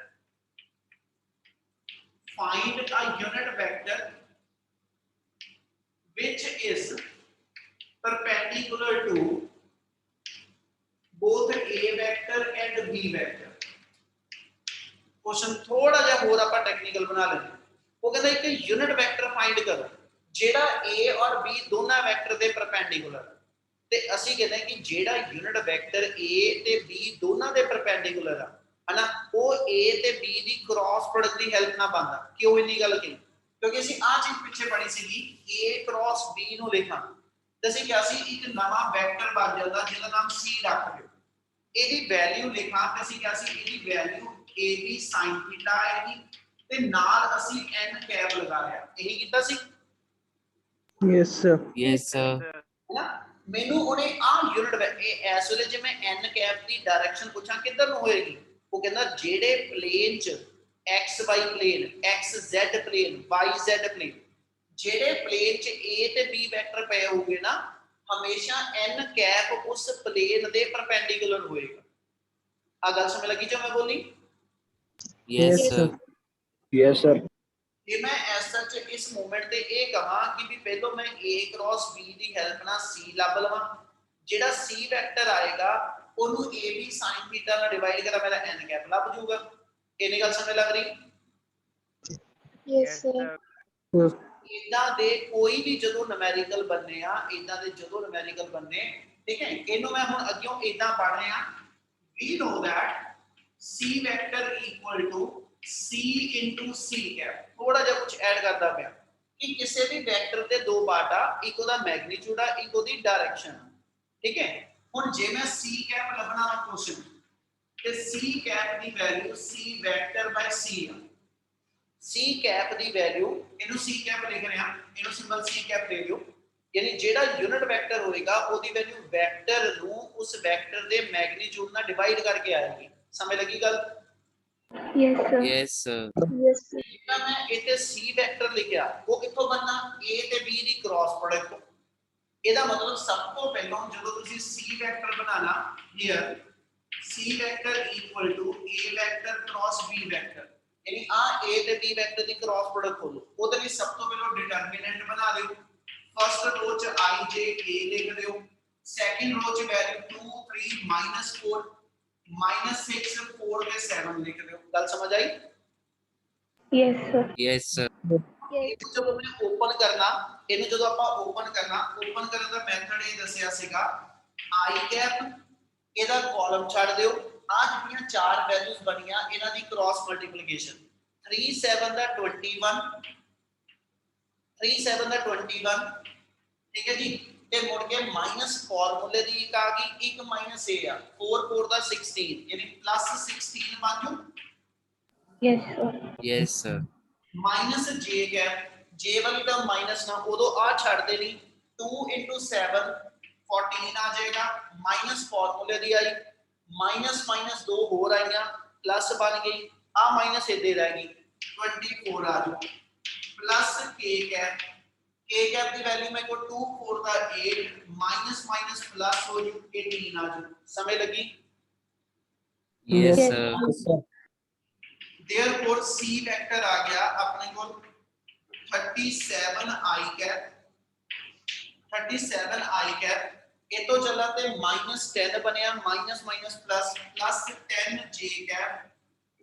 find a unit vector which is perpendicular to both a vector and b vector। Question थोड़ा जिहा होर आपां टेक्निकल बना लेंगे। वो कहता एक यूनिट वेक्टर फाइंड करो जेड़ा a और b दोनों वेक्टर दे परपेंडिकुलर, ते ਅਸੀਂ ਕਹਿੰਦੇ ਹਾਂ कि जेड़ा यूनिट वेक्टर a ते b दोनों दे परपेंडिकुलर आ है ना, वो a ते b दी क्रॉस प्रोडक्ट दी हेल्प ना बनदा। क्यों इन्नी गल कही? क्योंकि ਅਸੀਂ आ चीज पिछे पढ़ी सी a क्रॉस b ਨੂੰ ਲਿਖਾਂ ਤੇ ਅਸੀਂ ਕਿਹਾ ਸੀ ਇੱਕ ਨਵਾਂ ਵੈਕਟਰ ਬਣ ਜਾਂਦਾ ਜਿਹਦਾ ਨਾਮ c ਰੱਖ ਦਿਓ। ਇਹਦੀ ਵੈਲਿਊ ਲਿਖਾਂ ਤੇ ਅਸੀਂ ਕਿਹਾ ਸੀ ਇਹਦੀ ਵੈਲਿਊ ab sin θ ਆਏਗੀ ਤੇ ਨਾਲ ਅਸੀਂ n ਕੈਪ ਲਗਾ ਲਿਆ। ਇਹੀ ਕੀਤਾ ਸੀ Yes, sir. यस है ना। ਮੈਨੂੰ ਉਹਨੇ ਆ ਯੂਨਿਟ ਇਸ ਵੇਲੇ ਜੇ ਮੈਂ n ਕੈਪ ਦੀ ਡਾਇਰੈਕਸ਼ਨ ਪੁੱਛਾਂ ਕਿੱਧਰ ਨੂੰ ਹੋਏਗੀ, ਉਹ ਕਹਿੰਦਾ ਜਿਹੜੇ ਪਲੇਨ ਚ xy plane, xz plane, yz plane, ਜਿਹੜੇ ਪਲੇਨ ਚ a ਤੇ b ਵੈਕਟਰ ਪਏ ਹੋਗੇ ਨਾ, ਹਮੇਸ਼ਾ n ਕੈਪ ਉਸ ਪਲੇਨ ਦੇ ਪਰਪੈਂਡੀਕੂਲਰ ਹੋਏਗਾ। ਆ ਗੱਲ ਸਮਝ ਲੱਗੀ ਜੋ ਮੈਂ ਬੋਲੀ? Yes Yes, sir. ਜੇ ਮੈਂ ਐਸ ਸੱਚ ਇਸ ਮੂਵਮੈਂਟ ਤੇ ਇਹ ਕਹਾਂ ਕਿ ਵੀ ਪਹਿਲਾਂ ਮੈਂ a cross b the help ਨਾਲ c ਲੱਭ ਲਵਾਂ, ਜਿਹੜਾ c ਵੈਕਟਰ ਆਏਗਾ ਉਹਨੂੰ ab sin θ ਨਾਲ ਡਿਵਾਈਡ ਕਰਾਂ, ਮੇਰਾ n ਕੈਪ ਲੱਭ ਜਾਊਗਾ। ਇਹਨੇ ਗੱਲ ਸਮਝ ਲੱਗ ਰਹੀ? Yes, sir. ਇਦਾਂ ਦੇ ਕੋਈ ਵੀ ਜਦੋਂ ਨੂਮੈਰੀਕਲ ਬਣਨੇ ਆ, ਇਦਾਂ ਦੇ ਜਦੋਂ ਨੂਮੈਰੀਕਲ ਬਣਨੇ, ਠੀਕ ਹੈ, ਇਹਨੂੰ ਮੈਂ ਹੁਣ ਅੱਗਿਓਂ ਇਦਾਂ ਪੜ੍ਹ ਰਿਹਾ, we know that c vector equal to c into c cap। ਥੋੜਾ ਜਿਹਾ ਕੁਝ ਐਡ ਕਰਦਾ ਪਿਆ ਕਿ ਕਿਸੇ ਵੀ ਵੈਕਟਰ ਦੇ ਦੋ ਪਾਰਟ ਆ, ਇੱਕ ਉਹਦਾ ਮੈਗਨੀਟਿਊਡ ਆ, ਇੱਕ ਉਹਦੀ ਡਾਇਰੈਕਸ਼ਨ, ਠੀਕ ਹੈ। ਹੁਣ ਜੇ ਮੈਂ c cap ਲੱਭਣਾ ਵਾ ਕੁਐਸਚਨ ਤੇ c cap ਦੀ ਵੈਲਿਊ c ਵੈਕਟਰ ਬਾਈ c ਆ। c cap ਦੀ ਵੈਲਿਊ, ਇਹਨੂੰ c cap ਲਿਖ ਰਿਹਾ, ਇਹਨੂੰ ਸਿੰਬਲ c cap ਲੈ ਲਿਓ, यानी जेड़ा यूनिट वेक्टर होएगा ओदी वैल्यू वेक्टर ਨੂੰ ਉਸ ਵੈਕਟਰ ਦੇ ਮੈਗਨੀਟਿਊਡ ਨਾਲ ਡਿਵਾਈਡ ਕਰਕੇ ਆਏਗੀ। ਸਮਝ ਲੱਗੀ ਗੱਲ? Yes, sir. Yes Yes, sir. ਜਿਹੜਾ ਮੈਂ ਇੱਥੇ c ਵੈਕਟਰ ਲਿਖਿਆ ਉਹ ਕਿੱਥੋਂ ਬਣਨਾ? a ਤੇ b ਦੀ ਕ੍ਰਾਸ ਪ੍ਰੋਡਕਟ। ਇਹਦਾ ਮਤਲਬ ਸਭ ਤੋਂ ਪਹਿਲਾਂ ਜਦੋਂ ਤੁਸੀਂ c ਵੈਕਟਰ ਬਣਾਣਾ, here c vector equal to a vector cross b vector, ਯਾਨੀ ਆ a ਤੇ b ਵੈਕਟਰ ਦੀ ਕ੍ਰਾਸ ਪ੍ਰੋਡਕਟ ਖੋਲੋ। ਉਹਦੇ ਲਈ ਸਭ ਤੋਂ ਪਹਿਲਾਂ ਡਿਟਰਮੀਨੈਂਟ ਬਣਾ ਲਿਓ। फर्स्ट रो च i j k लिख दियो, सेकंड रो च वैल्यू 2 3 -4 -6 4 के 7 लिख दियो। गल समझ आई? Yes, sir. यस ਇਹਨੂੰ ਜਦੋਂ ਮੈਂ ਓਪਨ ਕਰਨਾ, ਇਹਨੂੰ ਜਦੋਂ ਆਪਾਂ ਓਪਨ ਕਰਨਾ, ਓਪਨ ਕਰਨ ਦਾ ਮੈਥਡ ਇਹ ਦੱਸਿਆ ਸੀਗਾ i ਕੈਪ, ਇਹਦਾ ਕਾਲਮ ਛੱਡ ਦਿਓ, ਆ ਜਿਹੜੀਆਂ ਚਾਰ ਵੈਲਿਊਜ਼ ਬਣੀਆਂ ਇਹਨਾਂ ਦੀ ਕ੍ਰਾਸ ਮਲਟੀਪਲੀਕੇਸ਼ਨ, 3 7 ਦਾ 21 3 7 ਦਾ 21, ठीक है जी, ਤੇ ਮੁੜ ਕੇ ਮਾਈਨਸ ਫਾਰਮੂਲੇ ਦੀ ਇੱਕ ਆ ਗਈ, ਇੱਕ ਮਾਈਨਸ a ਆ, 4 4 ਦਾ 16 ਯਾਨੀ ਪਲੱਸ 16 ਬਣ ਜੂ। Yes, sir. Yes minus j cap, j ਵਾਲੀ ਤਾਂ ਮਾਈਨਸ ਨਾ, ਉਦੋਂ ਆ ਛੱਡ ਦੇਣੀ, 2 7 14 ਆ ਜਾਏਗਾ, ਮਾਈਨਸ ਫਾਰਮੂਲੇ ਦੀ ਆਈ, ਮਾਈਨਸ ਮਾਈਨਸ 2 ਹੋਰ ਆਈਆਂ, ਪਲੱਸ ਬਣ ਗਈ, ਆ ਮਾਈਨਸ ਇੱਥੇ ਰਹਿ ਗਈ, 24 ਆ ਜੂ, plus k cap, k cap की वैल्यू में को 2 4 का 8 माइनस माइनस प्लस हो जू 18 आ जू। समझ लगी? Yes Yes, sir. Therefore c vector आ गया अपने को 37 i कैप, 37 i कैप, ये तो चला ते -10 बनया, minus minus plus plus 10 j cap,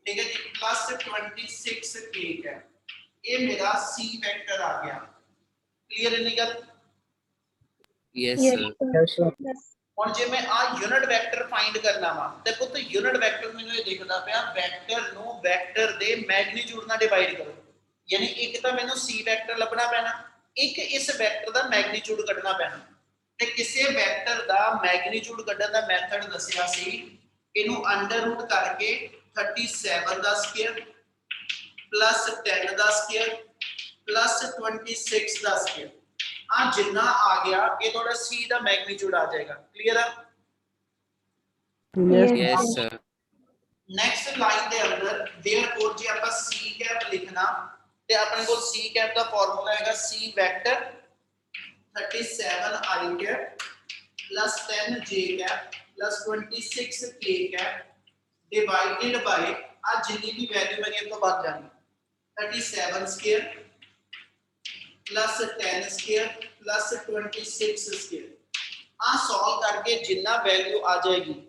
ठीक है जी, प्लस 26 k कैप, ये मेरा c वेक्टर आ गया। क्लियर है निकल? Yes Yes, sir. Yes, sir. Yes. ਹੁਣ ਜੇ ਮੈਂ ਆ ਯੂਨਿਟ ਵੈਕਟਰ ਫਾਈਂਡ ਕਰਨਾ ਵਾ ਤੇ ਪੁੱਤ ਯੂਨਿਟ ਵੈਕਟਰ ਮੈਨੂੰ ਇਹ ਦਿਖਦਾ ਪਿਆ, ਵੈਕਟਰ ਨੂੰ ਵੈਕਟਰ ਦੇ ਮੈਗਨੀਟਿਊਡ ਨਾਲ ਡਿਵਾਈਡ ਕਰੋ, ਯਾਨੀ ਇੱਕ ਤਾਂ ਮੈਨੂੰ c ਵੈਕਟਰ ਲੱਭਣਾ ਪੈਣਾ, ਇੱਕ ਇਸ ਵੈਕਟਰ ਦਾ ਮੈਗਨੀਟਿਊਡ ਕੱਢਣਾ ਪੈਣਾ, ਤੇ ਕਿਸੇ ਵੈਕਟਰ ਦਾ ਮੈਗਨੀਟਿਊਡ ਕੱਢਣ ਦਾ ਮੈਥਡ ਦੱਸਿਆ ਸੀ, ਇਹਨੂੰ ਅੰਡਰ ਰੂਟ ਕਰਕੇ 37 ਦਾ ਸਕੁਅਰ प्लस 10 ਦਾ ਸਕੁਅਰ प्लस 26 ਦਾ ਸਕੁਅਰ, ਆ ਜਿੰਨਾ ਆ ਗਿਆ ਇਹ ਤੁਹਾਡਾ c ਦਾ ਮੈਗਨੀਟਿਊਡ ਆ ਜਾਏਗਾ। ਕਲੀਅਰ ਹੈ? Yes. yes sir, next line ਦੇ ਅੰਦਰ देयरफॉर ਜੇ ਆਪਾਂ c ਕੈਪ ਲਿਖਣਾ ਤੇ ਆਪਣੇ ਕੋਲ c ਕੈਪ ਦਾ ਫਾਰਮੂਲਾ ਹੈਗਾ c vector 37 i cap plus 10 j cap plus 26 k cap divided by ਆ ਜਿੰਨੀ ਵੀ ਵੈਲਿਊ ਬਣੀ ਇਹ ਤੋਂ ਬਾਅਦ ਜਾਣੀ 37 square plus 10 square plus 26 square ਆ ਸੋਲਵ ਕਰਕੇ ਜਿੰਨਾ ਵੈਲਿਊ ਆ ਜਾਏਗੀ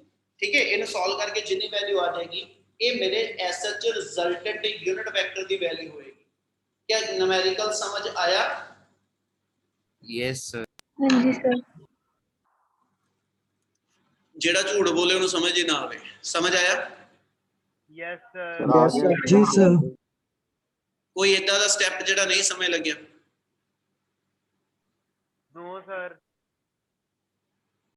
ठीक है इन्हें सॉल्व करके जितनी वैल्यू आ जाएगी ये मेरे एसएच रिजल्टेंट यूनिट वेक्टर की वैल्यू होएगी क्या न्यूमेरिकल समझ आया yes sir, हाँ जी सर। जेड़ा झूठ बोले उन्हें समझ ही ना आवे समझ आया ਯੈਸ ਸਰ Yes, sir. जी sir. कोई इदा दा स्टेप जेड़ा नहीं समझ लग्या ਨੋ ਸਰ